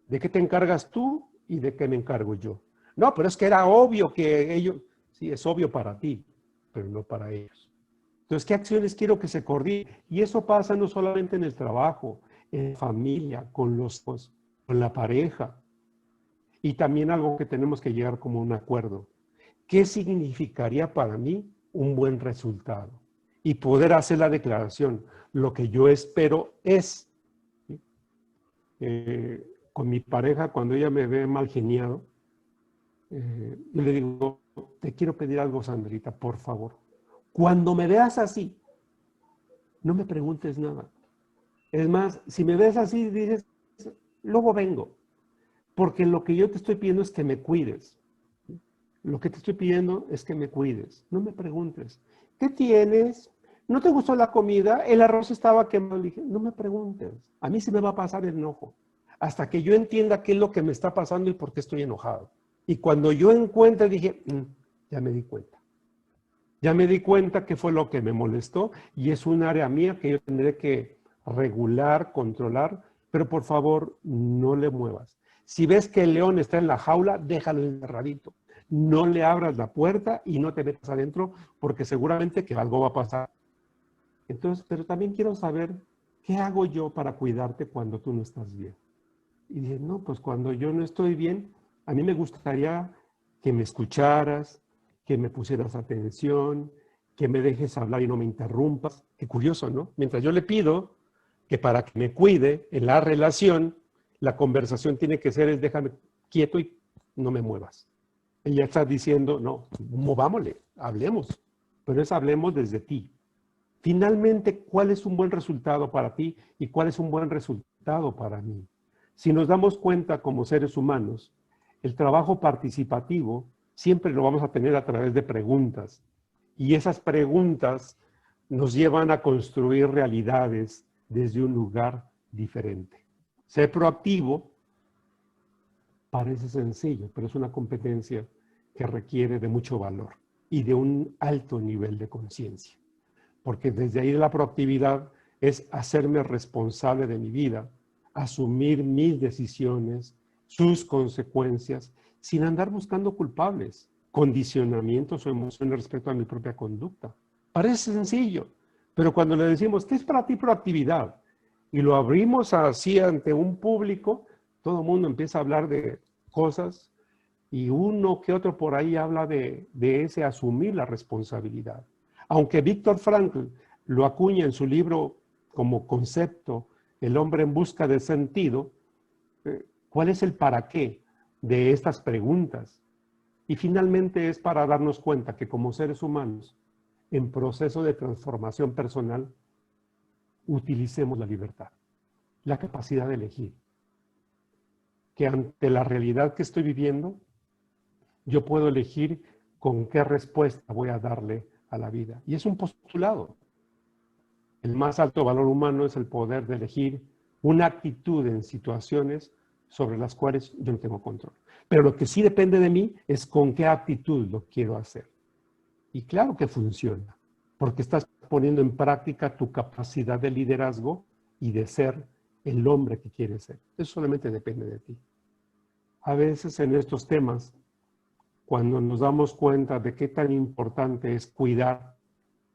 ¿De qué te encargas tú y de qué me encargo yo? No, pero es que era obvio que ellos... Sí, es obvio para ti, pero no para ellos. Entonces, ¿qué acciones quiero que se coordinen? Y eso pasa no solamente en el trabajo, en familia, con los hijos, con la pareja. Y también algo que tenemos que llegar como un acuerdo. ¿Qué significaría para mí un buen resultado? Y poder hacer la declaración. Lo que yo espero es... ¿sí? Con mi pareja, cuando ella me ve mal geniado, yo le digo, te quiero pedir algo, Sandrita, por favor. Cuando me veas así, no me preguntes nada. Es más, si me ves así, dices, luego vengo. Porque lo que yo te estoy pidiendo es que me cuides. Lo que te estoy pidiendo es que me cuides. No me preguntes. ¿Qué tienes? ¿No te gustó la comida? El arroz estaba quemado. Le dije, no me preguntes. A mí se me va a pasar el enojo. Hasta que yo entienda qué es lo que me está pasando y por qué estoy enojado. Y cuando yo encuentre, dije, ya me di cuenta. Ya me di cuenta qué fue lo que me molestó y es un área mía que yo tendré que regular, controlar, pero por favor, no le muevas. Si ves que el león está en la jaula, déjalo encerradito. No le abras la puerta y no te metas adentro porque seguramente que algo va a pasar. Entonces, pero también quiero saber qué hago yo para cuidarte cuando tú no estás bien. Y dije, no, pues cuando yo no estoy bien, a mí me gustaría que me escucharas, que me pusieras atención, que me dejes hablar y no me interrumpas. Qué curioso, ¿no? Mientras yo le pido que para que me cuide en la relación, la conversación tiene que ser, es déjame quieto y no me muevas. Ella está diciendo, no, movámosle, hablemos, pero es hablemos desde ti. Finalmente, ¿cuál es un buen resultado para ti y cuál es un buen resultado para mí? Si nos damos cuenta como seres humanos, el trabajo participativo siempre lo vamos a tener a través de preguntas. Y esas preguntas nos llevan a construir realidades desde un lugar diferente. Ser proactivo parece sencillo, pero es una competencia que requiere de mucho valor y de un alto nivel de conciencia. Porque desde ahí la proactividad es hacerme responsable de mi vida, asumir mis decisiones, sus consecuencias, sin andar buscando culpables, condicionamientos o emociones respecto a mi propia conducta. Parece sencillo, pero cuando le decimos, ¿qué es para ti proactividad? Y lo abrimos así ante un público, todo el mundo empieza a hablar de cosas y uno que otro por ahí habla de ese asumir la responsabilidad. Aunque Víctor Frankl lo acuña en su libro como concepto, El hombre en busca de sentido, ¿cuál es el para qué de estas preguntas? Y finalmente es para darnos cuenta que como seres humanos, en proceso de transformación personal, utilicemos la libertad, la capacidad de elegir. Que ante la realidad que estoy viviendo, yo puedo elegir con qué respuesta voy a darle a la vida. Y es un postulado. El más alto valor humano es el poder de elegir una actitud en situaciones sobre las cuales yo no tengo control. Pero lo que sí depende de mí es con qué actitud lo quiero hacer. Y claro que funciona, porque estás poniendo en práctica tu capacidad de liderazgo y de ser el hombre que quieres ser. Eso solamente depende de ti. A veces en estos temas, cuando nos damos cuenta de qué tan importante es cuidar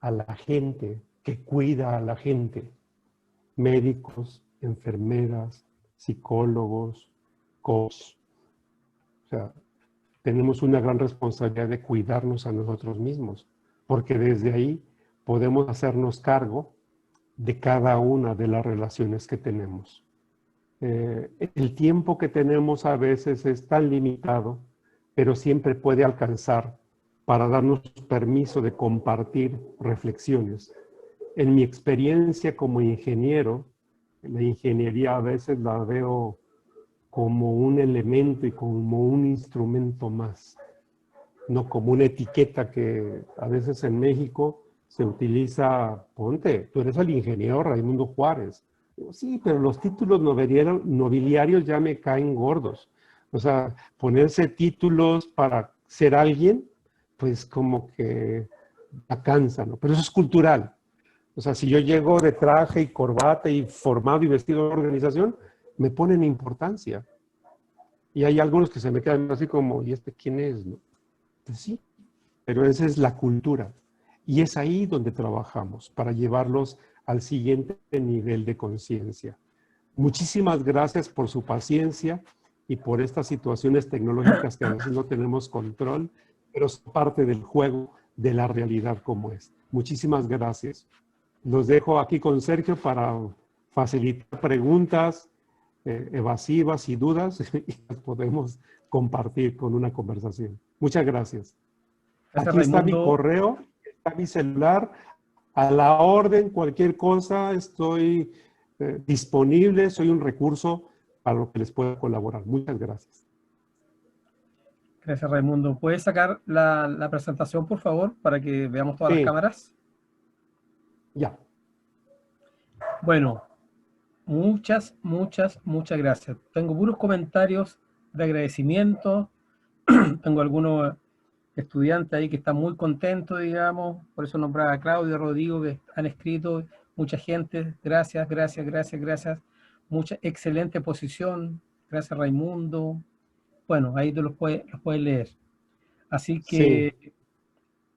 a la gente que cuida a la gente, médicos, enfermeras, psicólogos, coaches, o sea, tenemos una gran responsabilidad de cuidarnos a nosotros mismos, porque desde ahí podemos hacernos cargo de cada una de las relaciones que tenemos. El tiempo que tenemos a veces es tan limitado, pero siempre puede alcanzar para darnos permiso de compartir reflexiones. En mi experiencia como ingeniero, la ingeniería a veces la veo como un elemento y como un instrumento más, no como una etiqueta que a veces en México se utiliza, ponte, tú eres el ingeniero Raimundo Juárez. Sí, pero los títulos nobiliarios ya me caen gordos. O sea, ponerse títulos para ser alguien, pues como que la cansa, ¿no? Pero eso es cultural. O sea, si yo llego de traje y corbata y formado y vestido de organización, me ponen importancia. Y hay algunos que se me quedan así como, ¿y este quién es? ¿No? Pues sí, pero esa es la cultura. Y es ahí donde trabajamos, para llevarlos al siguiente nivel de conciencia. Muchísimas gracias por su paciencia y por estas situaciones tecnológicas que a veces no tenemos control, pero son parte del juego de la realidad como es. Muchísimas gracias. Los dejo aquí con Sergio para facilitar preguntas evasivas y dudas y las podemos compartir con una conversación. Muchas gracias. Gracias, Aquí está mi Raimundo. correo, está mi celular. A la orden, cualquier cosa, estoy disponible. Soy un recurso para lo que les pueda colaborar. Muchas gracias. Gracias, Raimundo. ¿Puedes sacar la presentación, por favor, para que veamos todas las Sí, cámaras? ya. Bueno, muchas gracias. Tengo puros comentarios de agradecimiento. Tengo algunos estudiantes ahí que están muy contentos, digamos. Por eso nombraba a Claudio, Rodrigo, que han escrito. Mucha gente. Gracias. Mucha excelente posición. Gracias, Raimundo. Bueno, ahí tú los puedes leer. Así Sí. que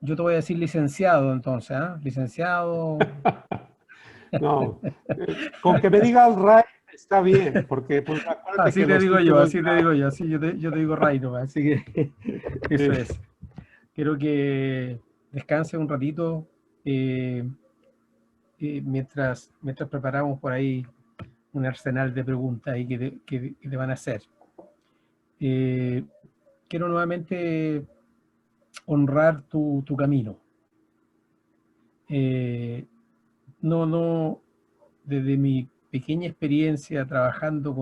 yo te voy a decir licenciado entonces, ¿ah? Licenciado. No, con que me diga el Ray está bien, porque pues acuérdate Así que te los digo yo, títulos así te digo yo, así yo te digo Ray nomás, así que eso es. Quiero que descanse un ratito mientras preparamos por ahí un arsenal de preguntas ahí que te van a hacer. Quiero nuevamente honrar tu camino. desde mi pequeña experiencia trabajando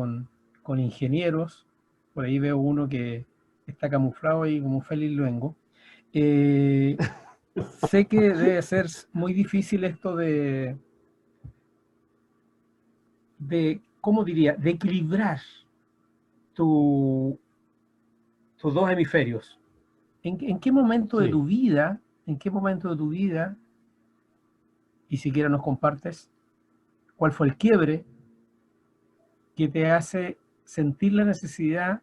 con ingenieros, por ahí veo uno que está camuflado ahí como Félix Luengo, sé que debe ser muy difícil esto ¿cómo diría?, de equilibrar tus dos hemisferios. ¿En qué momento de Sí. tu vida, y siquiera nos compartes, cuál fue el quiebre que te hace sentir la necesidad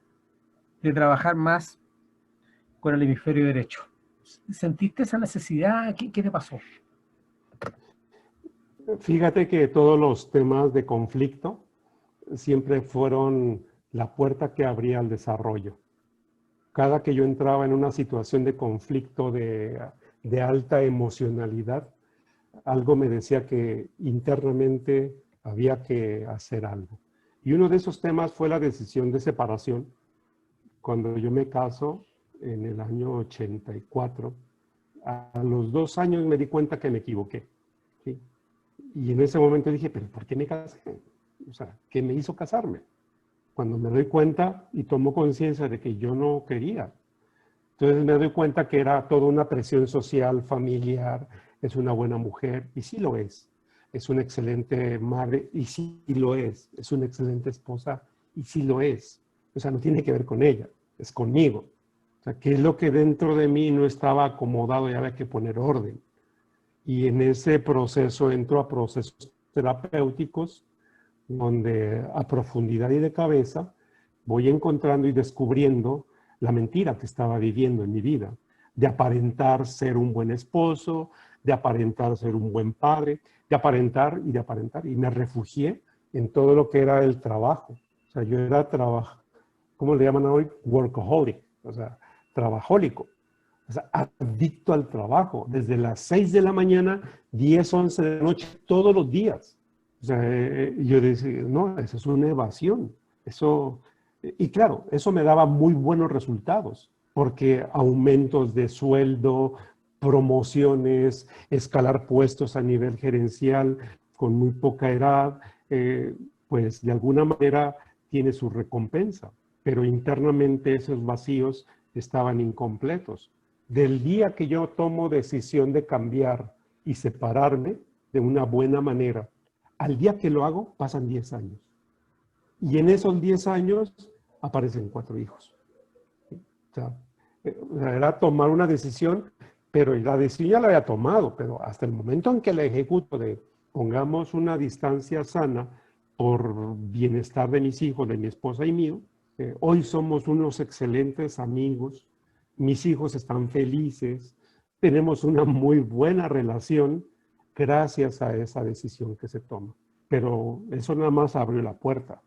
de trabajar más con el hemisferio derecho? ¿Sentiste esa necesidad? ¿Qué te pasó? Fíjate que todos los temas de conflicto siempre fueron la puerta que abría al desarrollo. Cada que yo entraba en una situación de conflicto de alta emocionalidad, algo me decía que internamente había que hacer algo. Y uno de esos temas fue la decisión de separación. Cuando yo me caso en el año 84, a los 2 años me di cuenta que me equivoqué. ¿Sí? Y en ese momento dije, ¿pero por qué me casé? O sea, ¿qué me hizo casarme? Cuando me doy cuenta y tomo conciencia de que yo no quería. Entonces me doy cuenta que era toda una presión social, familiar, es una buena mujer, y sí lo es. Es una excelente madre, y sí lo es. Es una excelente esposa, y sí lo es. O sea, no tiene que ver con ella, es conmigo. O sea, que es lo que dentro de mí no estaba acomodado y había que poner orden. Y en ese proceso entro a procesos terapéuticos donde a profundidad y de cabeza voy encontrando y descubriendo la mentira que estaba viviendo en mi vida, de aparentar ser un buen esposo, de aparentar ser un buen padre, de aparentar. Y me refugié en todo lo que era el trabajo. O sea, yo era ¿cómo le llaman hoy? Workaholic, o sea, trabajólico. O sea, adicto al trabajo, desde las 6 de la mañana, 10, 11 de la noche, todos los días. O sea, yo decía, no, eso es una evasión. Y claro, eso me daba muy buenos resultados, porque aumentos de sueldo, promociones, escalar puestos a nivel gerencial con muy poca edad, pues de alguna manera tiene su recompensa, pero internamente esos vacíos estaban incompletos. Del día que yo tomo decisión de cambiar y separarme de una buena manera, al día que lo hago, pasan 10 años. Y en esos 10 años aparecen 4 hijos. O sea, era tomar una decisión, pero la decisión ya la había tomado, pero hasta el momento en que la ejecuto de pongamos una distancia sana por bienestar de mis hijos, de mi esposa y mío, hoy somos unos excelentes amigos, mis hijos están felices, tenemos una muy buena relación gracias a esa decisión que se toma. Pero eso nada más abrió la puerta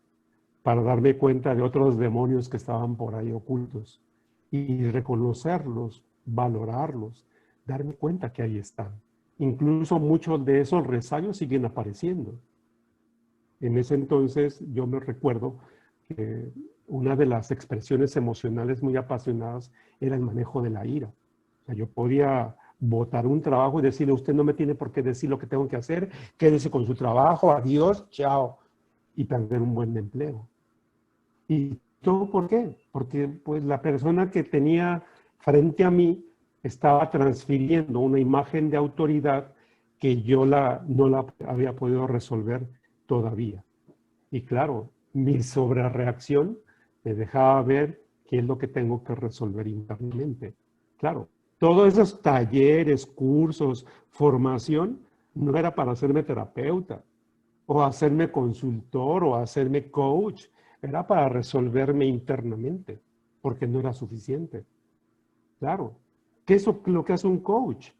para darme cuenta de otros demonios que estaban por ahí ocultos y reconocerlos, valorarlos, darme cuenta que ahí están. Incluso muchos de esos resabios siguen apareciendo. En ese entonces yo me recuerdo que una de las expresiones emocionales muy apasionadas era el manejo de la ira. O sea, yo podía botar un trabajo y decirle, usted no me tiene por qué decir lo que tengo que hacer, quédese con su trabajo, adiós, chao, y perder un buen empleo. ¿Y todo por qué? Porque pues la persona que tenía frente a mí estaba transfiriendo una imagen de autoridad que yo no la había podido resolver todavía. Y claro, mi sobrereacción me dejaba ver qué es lo que tengo que resolver internamente. Claro, todos esos talleres, cursos, formación, no era para hacerme terapeuta o hacerme consultor o hacerme coach. Era para resolverme internamente, porque no era suficiente. Claro, ¿qué es lo que hace un coach?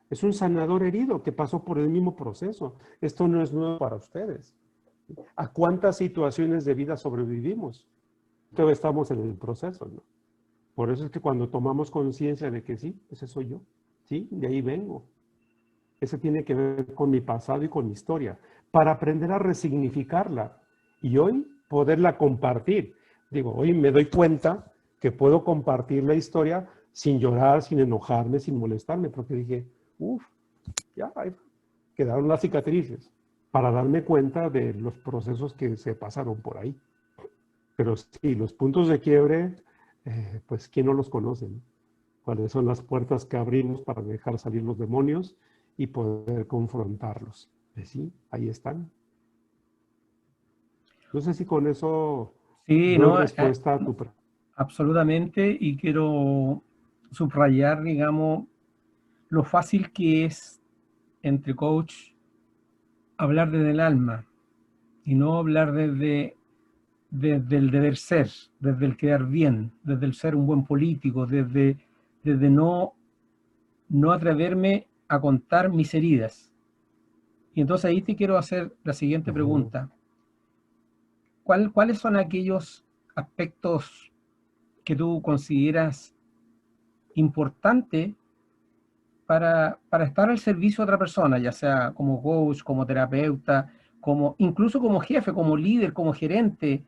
Es un sanador herido que pasó por el mismo proceso. Esto no es nuevo para ustedes. ¿A cuántas situaciones de vida sobrevivimos? Todavía estamos en el proceso, ¿no? Por eso es que cuando tomamos conciencia de que sí, ese soy yo, sí, de ahí vengo. Ese tiene que ver con mi pasado y con mi historia, para aprender a resignificarla y hoy poderla compartir. Digo, hoy me doy cuenta que puedo compartir la historia sin llorar, sin enojarme, sin molestarme, porque dije, ya, quedaron las cicatrices para darme cuenta de los procesos que se pasaron por ahí. Pero sí, los puntos de quiebre, pues ¿quién no los conoce? ¿No? ¿Cuáles son las puertas que abrimos para dejar salir los demonios y poder confrontarlos? Pues sí, ahí están. No sé si con eso Sí, doy no, respuesta a tu pregunta. absolutamente, y quiero subrayar, digamos, lo fácil que es entre coach hablar desde el alma y no hablar desde el deber ser, desde el quedar bien, desde el ser un buen político, desde no atreverme a contar mis heridas. Y entonces ahí te quiero hacer la siguiente pregunta. ¿Cuáles son aquellos aspectos que tú consideras importantes para estar al servicio de otra persona, ya sea como coach, como terapeuta, incluso como jefe, como líder, como gerente,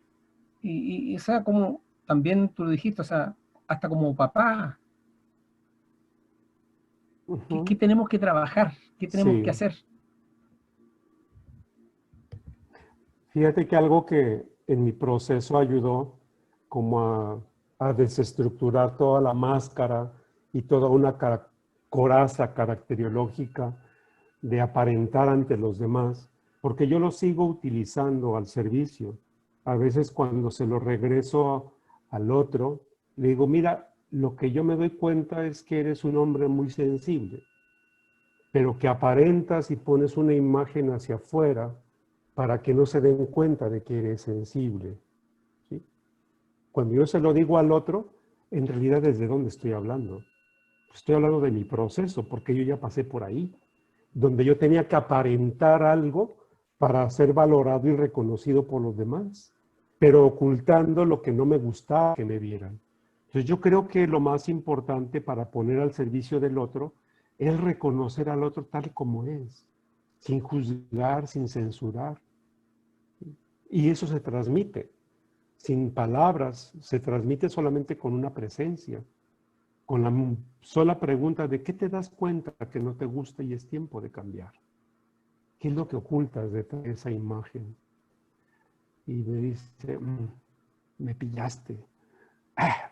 y o sea, como también tú lo dijiste, o sea, hasta como papá? ¿Qué tenemos que trabajar? ¿Qué tenemos que Sí. hacer? Fíjate que algo que en mi proceso ayudó como a desestructurar toda la máscara y toda una coraza caracteriológica de aparentar ante los demás, porque yo lo sigo utilizando al servicio. A veces cuando se lo regreso al otro, le digo, mira, lo que yo me doy cuenta es que eres un hombre muy sensible, pero que aparentas y pones una imagen hacia afuera para que no se den cuenta de que eres sensible. ¿Sí? Cuando yo se lo digo al otro, en realidad ¿desde dónde estoy hablando? Estoy hablando de mi proceso, porque yo ya pasé por ahí, donde yo tenía que aparentar algo para ser valorado y reconocido por los demás, pero ocultando lo que no me gustaba que me vieran. Entonces yo creo que lo más importante para poner al servicio del otro es reconocer al otro tal como es, sin juzgar, sin censurar. Y eso se transmite, sin palabras, se transmite solamente con una presencia, con la sola pregunta de ¿qué te das cuenta que no te gusta y es tiempo de cambiar? ¿Qué es lo que ocultas detrás de esa imagen? Y me dice, me pillaste,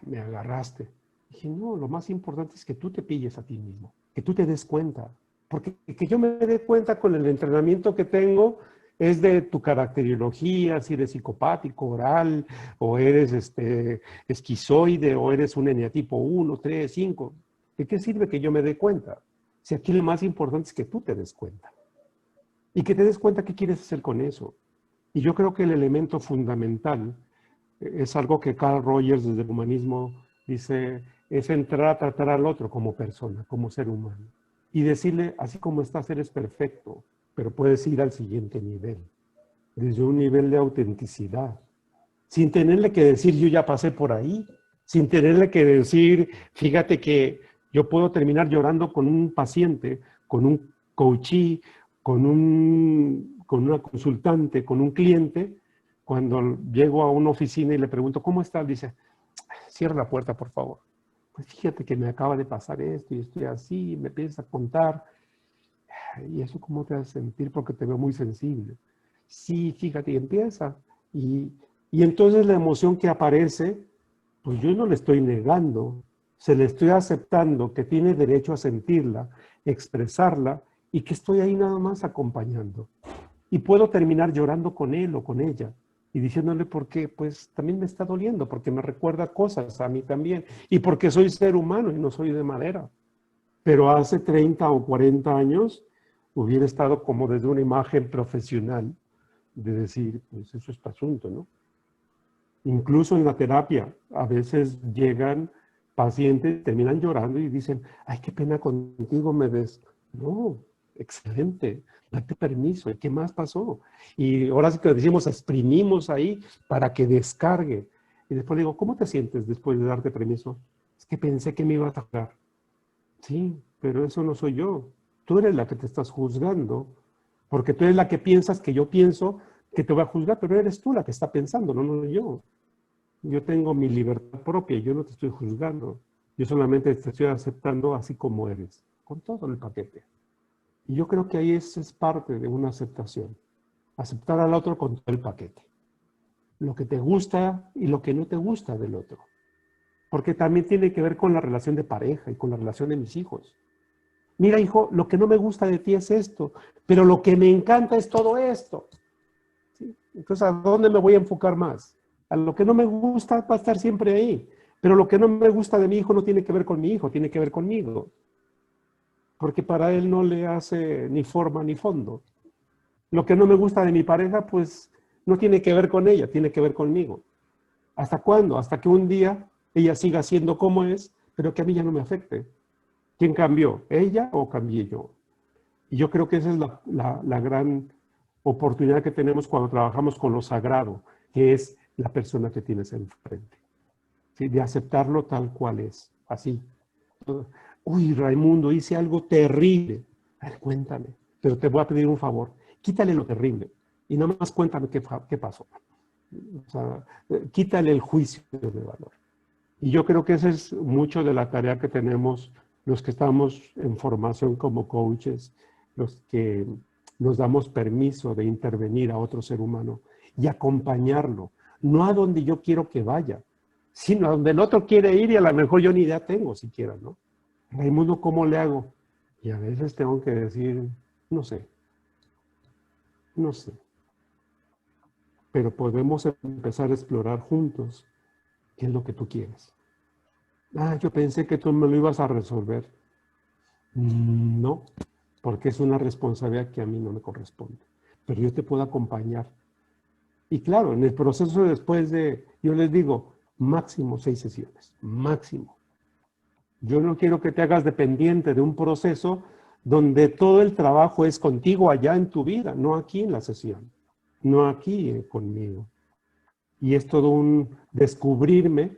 me agarraste. Dije, no, lo más importante es que tú te pilles a ti mismo, que tú te des cuenta. Porque que yo me dé cuenta con el entrenamiento que tengo es de tu caracteriología, si eres psicopático, oral, o eres esquizoide, o eres un eneatipo 1, 3, 5. ¿De qué sirve que yo me dé cuenta? Si aquí lo más importante es que tú te des cuenta. Y que te des cuenta qué quieres hacer con eso. Y yo creo que el elemento fundamental es algo que Carl Rogers desde el humanismo dice, es entrar a tratar al otro como persona, como ser humano. Y decirle, así como estás, eres perfecto, pero puedes ir al siguiente nivel, desde un nivel de autenticidad, sin tenerle que decir, yo ya pasé por ahí, sin tenerle que decir, fíjate que yo puedo terminar llorando con un paciente, con un coachee, con una consultante, con un cliente, cuando llego a una oficina y le pregunto, ¿cómo estás? Dice, cierra la puerta, por favor. Pues fíjate que me acaba de pasar esto y estoy así, y me empiezas a contar. ¿Y eso cómo te hace sentir? Porque te veo muy sensible. Sí, fíjate, y empieza. Y entonces la emoción que aparece, pues yo no le estoy negando, se le estoy aceptando que tiene derecho a sentirla, expresarla, y que estoy ahí nada más acompañando. Y puedo terminar llorando con él o con ella y diciéndole por qué, pues también me está doliendo, porque me recuerda cosas a mí también, y porque soy ser humano y no soy de madera. Pero hace 30 o 40 años hubiera estado como desde una imagen profesional de decir, pues eso es tu asunto, ¿no? Incluso en la terapia, a veces llegan pacientes, terminan llorando y dicen, ay, qué pena contigo, me ves. No, excelente, date permiso. ¿Y qué más pasó? Y ahora sí que decimos, exprimimos ahí para que descargue. Y después le digo, ¿cómo te sientes después de darte permiso? Es que pensé que me ibas a juzgar. Sí, pero eso no soy yo. Tú eres la que te estás juzgando, porque tú eres la que piensas que yo pienso que te voy a juzgar, pero eres tú la que está pensando, no yo. Yo tengo mi libertad propia, yo no te estoy juzgando. Yo solamente te estoy aceptando así como eres, con todo el paquete. Y yo creo que ahí es parte de una aceptación. Aceptar al otro con todo el paquete. Lo que te gusta y lo que no te gusta del otro. Porque también tiene que ver con la relación de pareja y con la relación de mis hijos. Mira, hijo, lo que no me gusta de ti es esto, pero lo que me encanta es todo esto. ¿Sí? Entonces, ¿a dónde me voy a enfocar más? A lo que no me gusta va a estar siempre ahí, pero lo que no me gusta de mi hijo no tiene que ver con mi hijo, tiene que ver conmigo. Porque para él no le hace ni forma ni fondo. Lo que no me gusta de mi pareja, pues no tiene que ver con ella, tiene que ver conmigo. ¿Hasta cuándo? Hasta que un día ella siga siendo como es, pero que a mí ya no me afecte. ¿Quién cambió? ¿Ella o cambié yo? Y yo creo que esa es la gran oportunidad que tenemos cuando trabajamos con lo sagrado, que es la persona que tienes enfrente. ¿Sí? De aceptarlo tal cual es, así. Uy, Raimundo, hice algo terrible. A ver, cuéntame, pero te voy a pedir un favor. Quítale lo terrible y nada más cuéntame qué pasó. O sea, quítale el juicio de valor. Y yo creo que esa es mucho de la tarea que tenemos los que estamos en formación como coaches, los que nos damos permiso de intervenir a otro ser humano y acompañarlo, no a donde yo quiero que vaya, sino a donde el otro quiere ir y a lo mejor yo ni idea tengo siquiera, ¿no? Raimundo, ¿cómo le hago? Y a veces tengo que decir, no sé, no sé. Pero podemos empezar a explorar juntos qué es lo que tú quieres. Ah, yo pensé que tú me lo ibas a resolver. No, porque es una responsabilidad que a mí no me corresponde. Pero yo te puedo acompañar. Y claro, en el proceso después de, yo les digo, máximo 6 sesiones, máximo. Yo no quiero que te hagas dependiente de un proceso donde todo el trabajo es contigo allá en tu vida, no aquí en la sesión, no aquí conmigo. Y es todo un descubrirme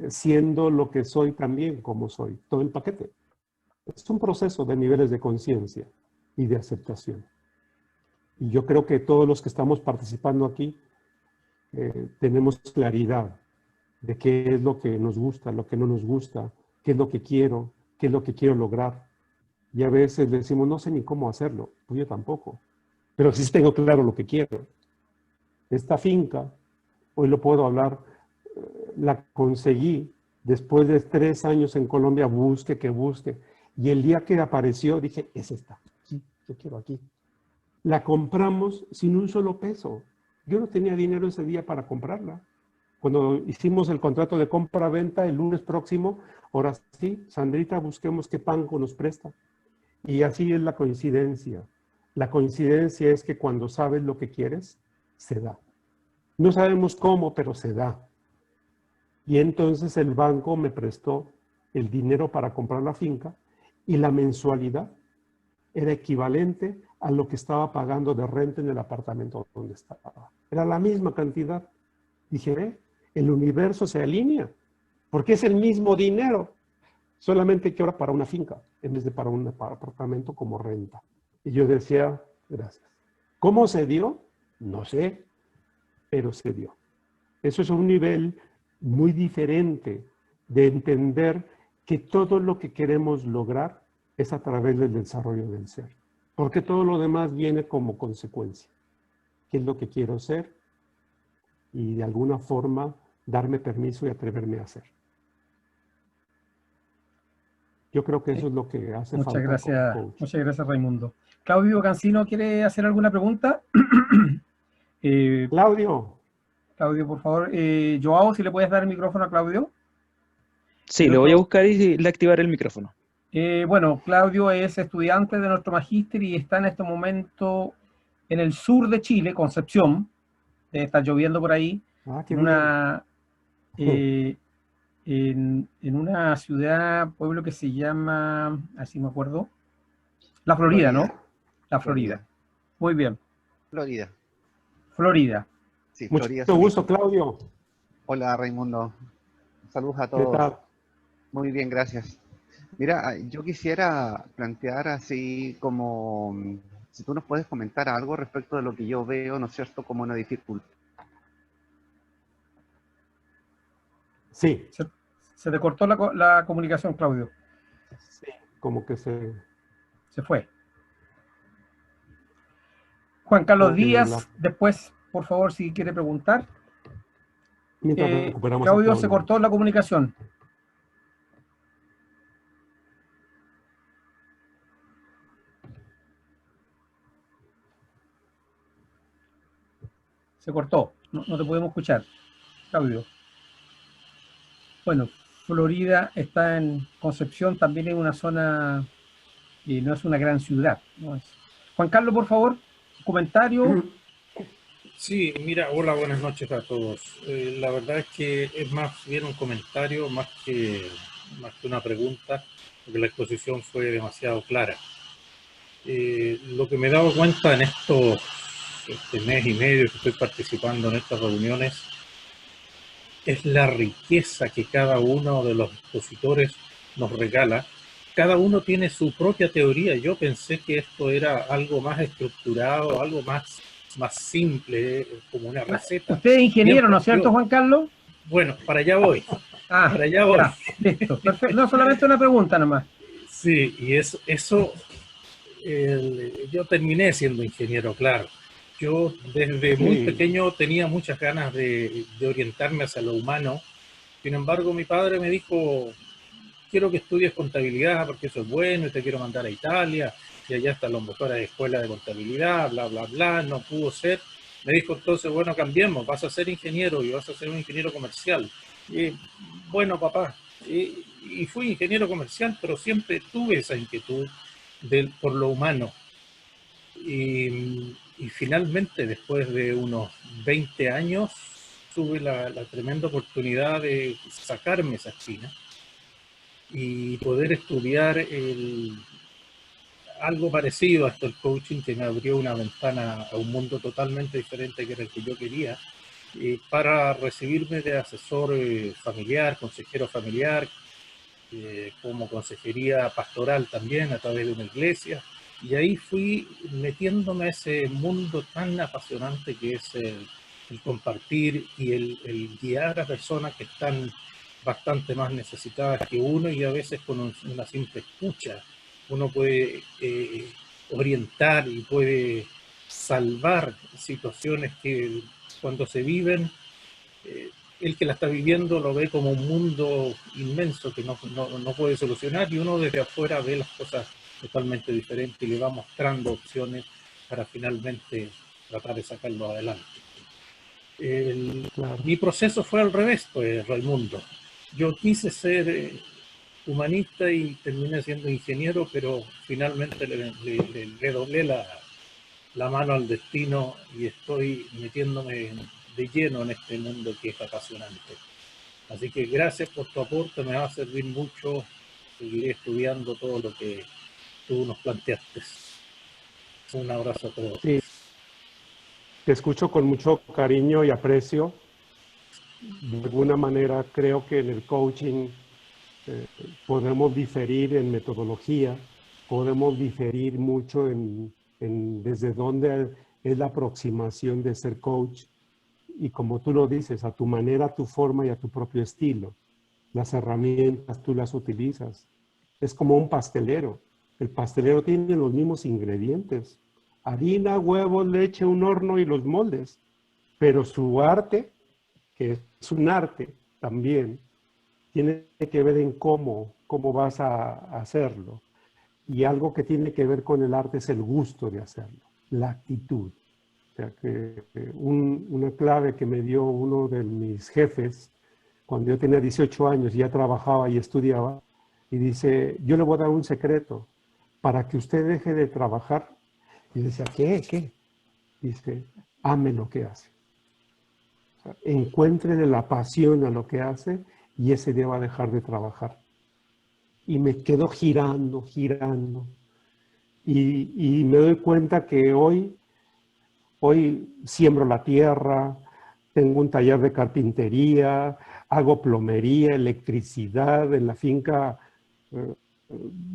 siendo lo que soy también como soy, todo el paquete. Es un proceso de niveles de conciencia y de aceptación. Y yo creo que todos los que estamos participando aquí tenemos claridad de qué es lo que nos gusta, lo que no nos gusta, qué es lo que quiero lograr. Y a veces le decimos, no sé ni cómo hacerlo, pues yo tampoco, pero sí tengo claro lo que quiero. Esta finca, hoy lo puedo hablar, la conseguí después de 3 años en Colombia, busque, y el día que apareció dije, es esta, sí, yo quiero aquí. La compramos sin un solo peso. Yo no tenía dinero ese día para comprarla. Cuando hicimos el contrato de compra-venta el lunes próximo, ahora sí, Sandrita, busquemos qué banco nos presta. Y así es la coincidencia. La coincidencia es que cuando sabes lo que quieres, se da. No sabemos cómo, pero se da. Y entonces el banco me prestó el dinero para comprar la finca y la mensualidad era equivalente a lo que estaba pagando de renta en el apartamento donde estaba. Era la misma cantidad. Dije, el universo se alinea, porque es el mismo dinero, solamente que ahora para una finca, en vez de para un apartamento como renta. Y yo decía, gracias. ¿Cómo se dio? No sé, pero se dio. Eso es un nivel muy diferente de entender que todo lo que queremos lograr es a través del desarrollo del ser. Porque todo lo demás viene como consecuencia. ¿Qué es lo que quiero ser? Y de alguna forma darme permiso y atreverme a hacer. Yo creo que eso es lo que hace falta como coach. Muchas gracias, Raimundo. Claudio Cancino, ¿quiere hacer alguna pregunta? Claudio. Claudio, por favor. Joao, si le puedes dar el micrófono a Claudio. Sí, lo voy a buscar y le activaré el micrófono. Bueno, Claudio es estudiante de nuestro magíster y está en este momento en el sur de Chile, Concepción. Está lloviendo por ahí. En una ciudad, pueblo que se llama, así me acuerdo, La Florida, ¿no? La Florida. Muy bien. Florida. Sí, Mucho Florida. gusto, Claudio. Hola, Raimundo. Saludos a todos. ¿Qué tal? Muy bien, gracias. Mira, yo quisiera plantear así como, si tú nos puedes comentar algo respecto de lo que yo veo, ¿no es cierto?, como una dificultad. Sí. Se te cortó la comunicación, Claudio. Sí, como que se fue. Juan Carlos porque Díaz, después, por favor, si quiere preguntar. mientras recuperamos Claudio, el se tono. cortó la comunicación. Se cortó, no te podemos escuchar, Claudio. Bueno, Florida está en Concepción, también es una zona y no es una gran ciudad. ¿No es? Juan Carlos, por favor, comentario. Sí, mira, hola, buenas noches a todos. La verdad es que es más bien un comentario más que una pregunta, porque la exposición fue demasiado clara. Lo que me he dado cuenta en este mes y medio que estoy participando en estas reuniones es la riqueza que cada uno de los expositores nos regala. Cada uno tiene su propia teoría. Yo pensé que esto era algo más estructurado, algo más simple, como una receta. Usted es ingeniero, ¿no es cierto, Juan Carlos? Bueno, para allá voy. Para allá voy. Ya, listo, perfecto. No, solamente una pregunta nomás. Sí, y yo terminé siendo ingeniero, claro. Yo desde muy pequeño tenía muchas ganas de orientarme hacia lo humano. Sin embargo, mi padre me dijo, quiero que estudies contabilidad porque eso es bueno y te quiero mandar a Italia y allá están las mejores escuelas de contabilidad, bla, bla, bla. No pudo ser. Me dijo, entonces, bueno, cambiemos, vas a ser ingeniero y vas a ser un ingeniero comercial. Y, bueno, papá, y fui ingeniero comercial, pero siempre tuve esa inquietud por lo humano. Y finalmente, después de unos 20 años, tuve la tremenda oportunidad de sacarme esa espina y poder estudiar algo parecido a esto, el coaching, que me abrió una ventana a un mundo totalmente diferente que era el que yo quería, para recibirme de asesor familiar, consejero familiar, como consejería pastoral también a través de una iglesia. Y ahí fui metiéndome a ese mundo tan apasionante que es el compartir y el guiar a personas que están bastante más necesitadas que uno, y a veces con una simple escucha uno puede orientar y puede salvar situaciones que cuando se viven, el que la está viviendo lo ve como un mundo inmenso que no puede solucionar, y uno desde afuera ve las cosas totalmente diferentes y le va mostrando opciones para finalmente tratar de sacarlo adelante. Mi proceso fue al revés, pues, Raimundo. Yo quise ser humanista y terminé siendo ingeniero, pero finalmente le doblé la mano al destino y estoy metiéndome de lleno en este mundo que es apasionante. Así que gracias por tu aporte, me va a servir mucho. Seguiré estudiando todo lo que tú nos planteaste. Un abrazo a todos. Sí, te escucho con mucho cariño y aprecio. De alguna manera creo que en el coaching podemos diferir en metodología, podemos diferir mucho en desde dónde es la aproximación de ser coach, y como tú lo dices, a tu manera, a tu forma y a tu propio estilo. Las herramientas tú las utilizas. Es como un pastelero. El pastelero tiene los mismos ingredientes: harina, huevos, leche, un horno y los moldes. Pero su arte, que es un arte también, tiene que ver en cómo vas a hacerlo. Y algo que tiene que ver con el arte es el gusto de hacerlo, la actitud. O sea, que una clave que me dio uno de mis jefes cuando yo tenía 18 años y ya trabajaba y estudiaba, y dice, yo le voy a dar un secreto para que usted deje de trabajar. Y decía, ¿qué? Dice, ame lo que hace. O sea, encuéntrele la pasión a lo que hace y ese día va a dejar de trabajar. Y me quedo girando. Y me doy cuenta que hoy siembro la tierra, tengo un taller de carpintería, hago plomería, electricidad en la finca.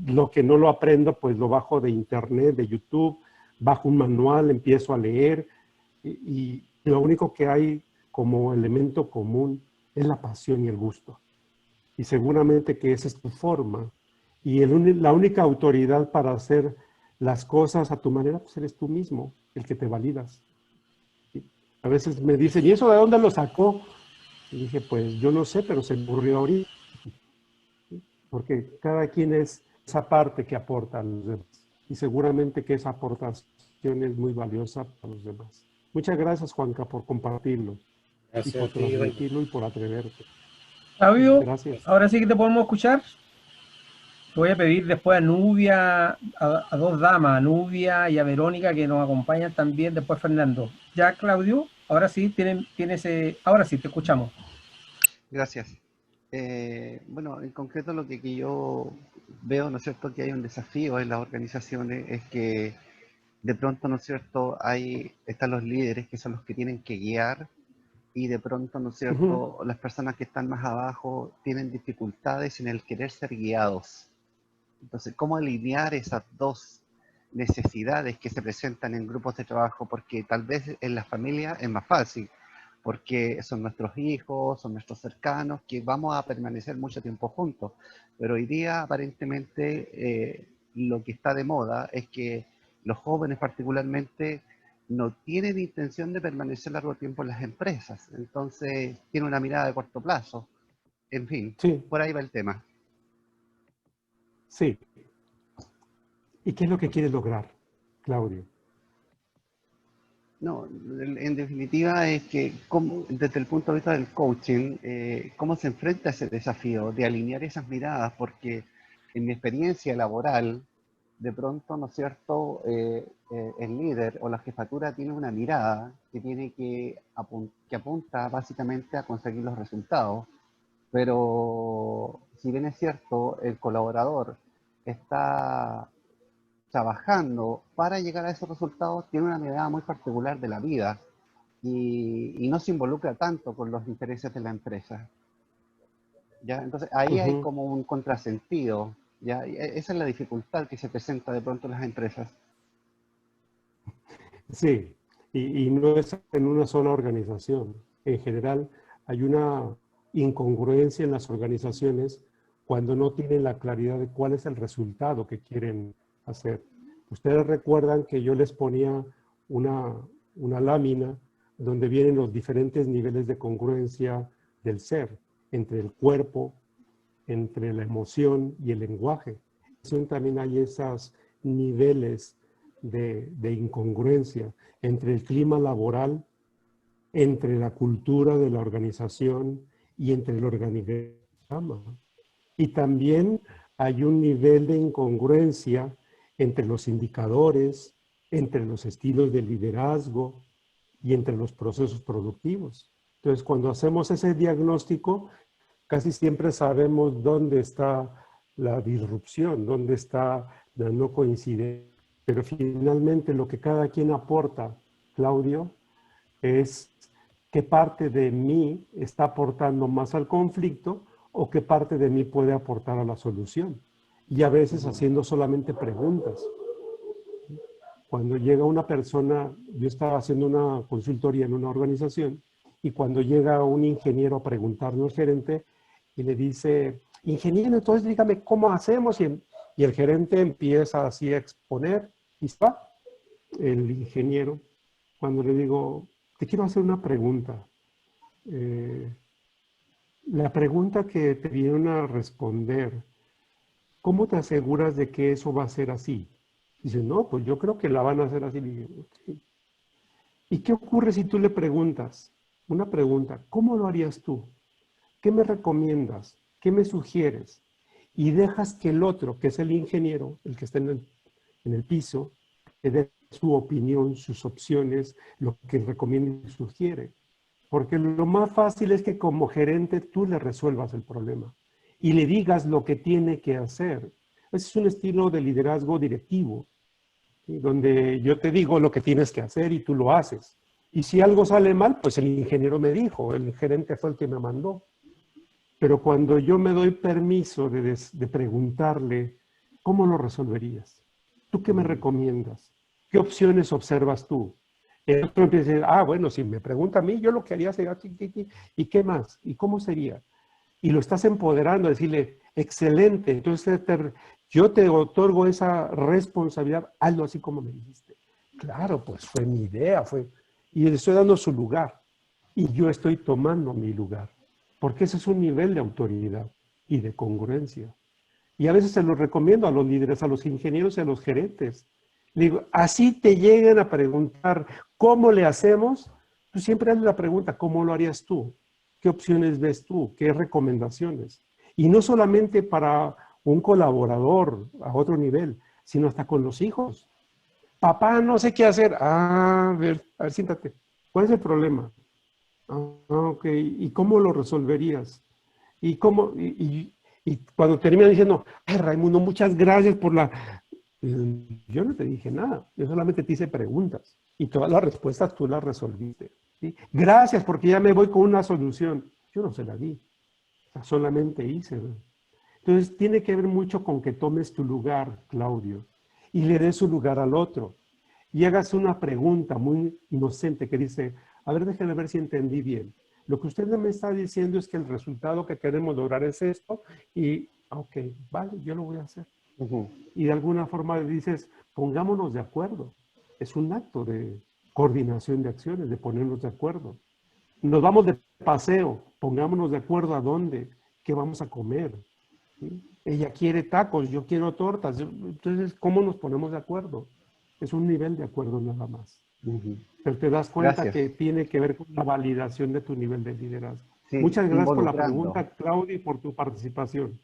Lo que no lo aprendo, pues lo bajo de internet, de YouTube, bajo un manual, empiezo a leer, y lo único que hay como elemento común es la pasión y el gusto. Y seguramente que esa es tu forma. Y la única autoridad para hacer las cosas a tu manera, pues eres tú mismo. el que te validas. ¿Sí? A veces me dicen, ¿y eso de dónde lo sacó? Y dije, pues yo no sé, pero se me ocurrió ahorita. ¿Sí? Porque cada quien es esa parte que aporta a los demás. Y seguramente que esa aportación es muy valiosa para los demás. Muchas gracias, Juanca, por compartirlo. Gracias Y por a ti, Raymond. transmitirlo y por atreverte. Fabio, Gracias. ahora sí que te podemos escuchar. Te voy a pedir después a Nubia, a dos damas, a Nubia y a Verónica, que nos acompañan también, después Fernando. Ya, Claudio, ahora sí, ahora sí, te escuchamos. Gracias. Bueno, en concreto lo que yo veo, ¿no es cierto?, que hay un desafío en las organizaciones es que de pronto, ¿no es cierto?, están los líderes que son los que tienen que guiar y de pronto, ¿no es cierto?, las personas que están más abajo tienen dificultades en el querer ser guiados. Entonces, ¿cómo alinear esas dos necesidades que se presentan en grupos de trabajo? Porque tal vez en la familia es más fácil, porque son nuestros hijos, son nuestros cercanos, que vamos a permanecer mucho tiempo juntos. Pero hoy día, aparentemente, lo que está de moda es que los jóvenes particularmente no tienen intención de permanecer largo tiempo en las empresas. Entonces, tienen una mirada de corto plazo. En fin, Sí, por ahí va el tema. sí. ¿Y qué es lo que quieres lograr, Claudio? No, en definitiva es que desde el punto de vista del coaching, cómo se enfrenta ese desafío de alinear esas miradas, porque en mi experiencia laboral, de pronto, ¿no es cierto?, el líder o la jefatura tiene una mirada que apunta básicamente a conseguir los resultados, pero si bien es cierto, el colaborador está trabajando para llegar a esos resultados, tiene una mirada muy particular de la vida y no se involucra tanto con los intereses de la empresa. ¿Ya? Entonces ahí hay como un contrasentido. ¿Ya? Esa es la dificultad que se presenta de pronto en las empresas. Sí, y no es en una sola organización. En general, hay una incongruencia en las organizaciones cuando no tienen la claridad de cuál es el resultado que quieren hacer. Ustedes recuerdan que yo les ponía una lámina donde vienen los diferentes niveles de congruencia del ser, entre el cuerpo, entre la emoción y el lenguaje. También hay esos niveles de incongruencia entre el clima laboral, entre la cultura de la organización y entre el organigrama. Y también hay un nivel de incongruencia entre los indicadores, entre los estilos de liderazgo y entre los procesos productivos. Entonces, cuando hacemos ese diagnóstico, casi siempre sabemos dónde está la disrupción, dónde está la no coincidencia. Pero finalmente lo que cada quien aporta, Claudio, es qué parte de mí está aportando más al conflicto o qué parte de mí puede aportar a la solución. Y a veces haciendo solamente preguntas. Cuando llega una persona, yo estaba haciendo una consultoría en una organización y cuando llega un ingeniero a preguntarle al gerente y le dice, ingeniero, entonces dígame cómo hacemos, y el gerente empieza así a exponer y está el ingeniero. Cuando le digo, te quiero hacer una pregunta. La pregunta que te vinieron a responder, ¿cómo te aseguras de que eso va a ser así? Dice, no, pues yo creo que la van a hacer así. Y digo, okay. ¿Y qué ocurre si tú le preguntas? Una pregunta, ¿cómo lo harías tú? ¿Qué me recomiendas? ¿Qué me sugieres? Y dejas que el otro, que es el ingeniero, el que está en el piso, te dé su opinión, sus opciones, lo que recomienda y sugiere. Porque lo más fácil es que como gerente tú le resuelvas el problema y le digas lo que tiene que hacer. Ese es un estilo de liderazgo directivo, ¿sí? Donde yo te digo lo que tienes que hacer y tú lo haces. Y si algo sale mal, pues el ingeniero me dijo, el gerente fue el que me mandó. Pero cuando yo me doy permiso de preguntarle, ¿cómo lo resolverías? ¿Tú qué me recomiendas? ¿Qué opciones observas tú? El otro empieza a decir, bueno, si me pregunta a mí, yo lo que haría sería, ¿y qué más? ¿Y cómo sería? Y lo estás empoderando, a decirle, excelente, entonces yo te otorgo esa responsabilidad, hazlo así como me dijiste. Claro, pues fue mi idea, y le estoy dando su lugar. Y yo estoy tomando mi lugar. Porque ese es un nivel de autoridad y de congruencia. Y a veces se lo recomiendo a los líderes, a los ingenieros y a los gerentes. Le digo, así te llegan a preguntar, ¿cómo le hacemos? Tú siempre hazle la pregunta, ¿cómo lo harías tú? ¿Qué opciones ves tú? ¿Qué recomendaciones? Y no solamente para un colaborador a otro nivel, sino hasta con los hijos. Papá, no sé qué hacer. A ver, siéntate. ¿Cuál es el problema? Ok. ¿Y cómo lo resolverías? ¿Y cómo? Y cuando terminan diciendo, ay, Raimundo, muchas gracias por la... Yo no te dije nada, yo solamente te hice preguntas y todas las respuestas tú las resolviste. ¿Sí? Gracias porque ya me voy con una solución. Yo no se la di, o sea, solamente hice. ¿No? Entonces tiene que ver mucho con que tomes tu lugar, Claudio, y le des su lugar al otro. Y hagas una pregunta muy inocente que dice, a ver, déjeme ver si entendí bien. Lo que usted me está diciendo es que el resultado que queremos lograr es esto y, ok, vale, yo lo voy a hacer. Y de alguna forma dices, pongámonos de acuerdo. Es un acto de coordinación de acciones, de ponernos de acuerdo. Nos vamos de paseo, pongámonos de acuerdo a dónde, qué vamos a comer. ¿Sí? Ella quiere tacos, yo quiero tortas. Entonces, ¿cómo nos ponemos de acuerdo? Es un nivel de acuerdo nada más. Pero te das cuenta Gracias. que tiene que ver con la validación de tu nivel de liderazgo. Sí, Muchas gracias por la involucrando. pregunta, Claudia, y por tu participación.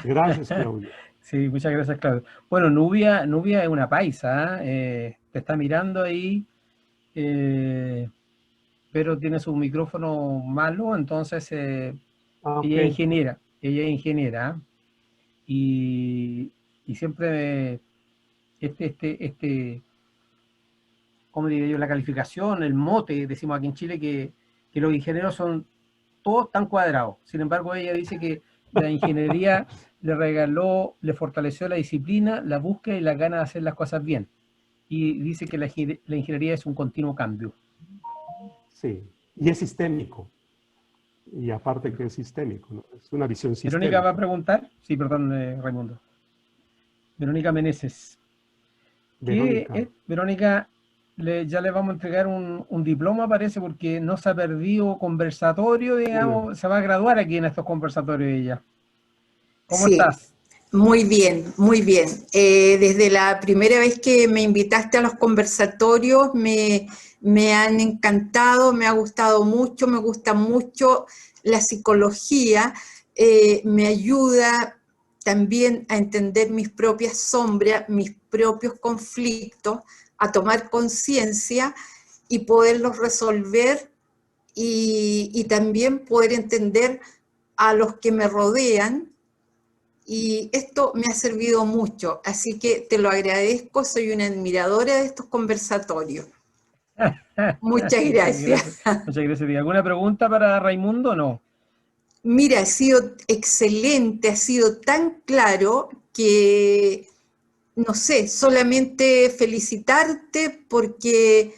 Gracias, Claudia. Sí, muchas gracias, Claudio. Bueno, Nubia es una paisa, te está mirando ahí, pero tiene su micrófono malo, entonces Ok. ella es ingeniera, y siempre ¿cómo diría yo? La calificación, el mote, decimos aquí en Chile, que los ingenieros son todos tan cuadrados. Sin embargo, ella dice que la ingeniería le fortaleció la disciplina, la búsqueda y la ganas de hacer las cosas bien. Y dice que la ingeniería es un continuo cambio. Sí, y es sistémico. Y aparte que es sistémico, ¿no? Es una visión Verónica va a sistémica. preguntar. Sí, perdón, Raimundo. Verónica Meneses. Verónica. Verónica, ya le vamos a entregar un diploma, parece, porque no se ha perdido conversatorio, digamos, se va a graduar aquí en estos conversatorios ella. ¿Cómo Sí, estás? muy bien, muy bien. Desde la primera vez que me invitaste a los conversatorios me han encantado, me ha gustado mucho, me gusta mucho la psicología, me ayuda también a entender mis propias sombras, mis propios conflictos, a tomar conciencia y poderlos resolver y también poder entender a los que me rodean. Y esto me ha servido mucho, así que te lo agradezco, soy una admiradora de estos conversatorios. Muchas gracias. Muchas gracias. ¿Alguna pregunta para Raimundo o no? Mira, ha sido excelente, ha sido tan claro que, no sé, solamente felicitarte porque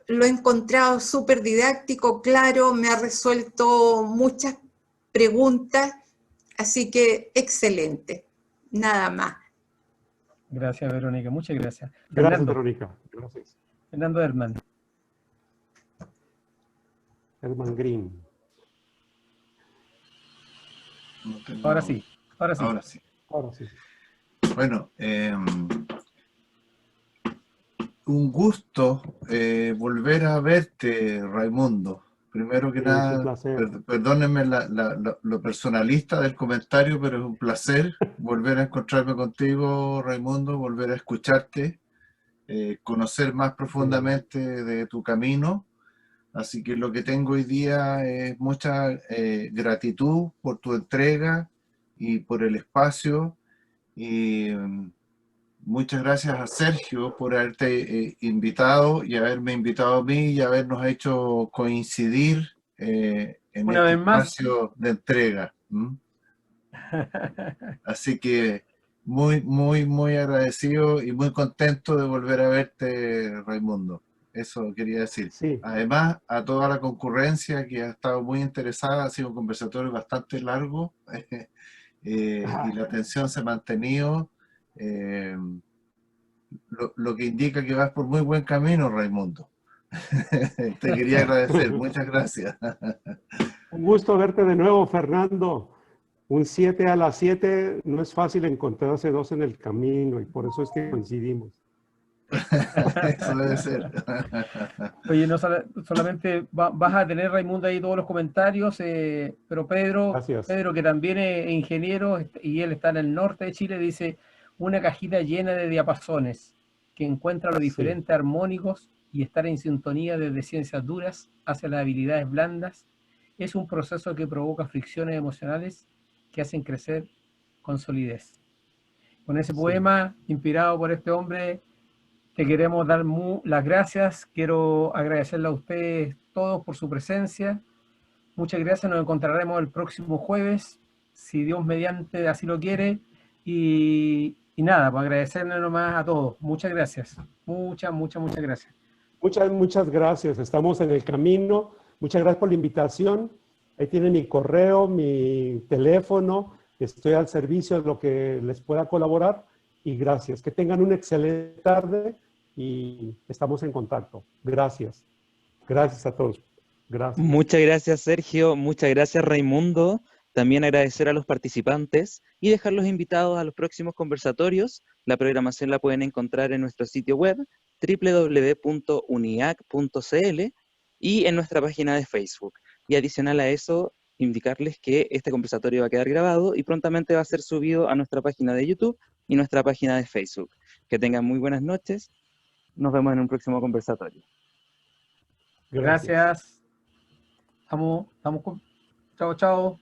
lo he encontrado súper didáctico, claro, me ha resuelto muchas preguntas, así que excelente, nada más. Gracias, Verónica, muchas gracias. Gracias, Verónica. Gracias. Fernando Herman. Herman Green. No tengo... Ahora sí. Ahora sí. Bueno, un gusto volver a verte, Raimundo. Primero que nada, perdónenme lo personalista del comentario, pero es un placer volver a encontrarme contigo, Raimundo, volver a escucharte, conocer más profundamente de tu camino. Así que lo que tengo hoy día es mucha gratitud por tu entrega y por el espacio. Y muchas gracias a Sergio por haberte invitado y haberme invitado a mí y habernos hecho coincidir en Una este vez más. espacio de entrega. Así que muy, muy, muy agradecido y muy contento de volver a verte, Raimundo. Eso quería decir. Sí. Además, a toda la concurrencia que ha estado muy interesada, ha sido un conversatorio bastante largo y la atención se ha mantenido. lo que indica que vas por muy buen camino, Raimundo. Te quería agradecer, muchas gracias. Un gusto verte de nuevo, Fernando. Un 7 a las 7 no es fácil encontrarse dos en el camino y por eso es que coincidimos. Eso debe ser. Oye, no solamente vas a tener, Raimundo, ahí todos los comentarios, pero Gracias. Pedro, que también es ingeniero y él está en el norte de Chile, dice una cajita llena de diapasones que encuentra los diferentes armónicos y estar en sintonía desde ciencias duras hacia las habilidades blandas es un proceso que provoca fricciones emocionales que hacen crecer con solidez. Con ese poema inspirado por este hombre, te queremos dar las gracias. Quiero agradecerle a ustedes todos por su presencia. Muchas gracias. Nos encontraremos el próximo jueves, si Dios mediante así lo quiere. Y nada, pues agradecerle nomás a todos. Muchas gracias. Muchas gracias. Muchas gracias. Estamos en el camino. Muchas gracias por la invitación. Ahí tienen mi correo, mi teléfono. Estoy al servicio de lo que les pueda colaborar. Y gracias. Que tengan una excelente tarde y estamos en contacto. Gracias. Gracias a todos. Gracias. Muchas gracias, Sergio. Muchas gracias, Raimundo. También agradecer a los participantes y dejarlos invitados a los próximos conversatorios. La programación la pueden encontrar en nuestro sitio web www.uniac.cl y en nuestra página de Facebook. Y adicional a eso, indicarles que este conversatorio va a quedar grabado y prontamente va a ser subido a nuestra página de YouTube y nuestra página de Facebook. Que tengan muy buenas noches. Nos vemos en un próximo conversatorio. Gracias. Estamos con... Chao.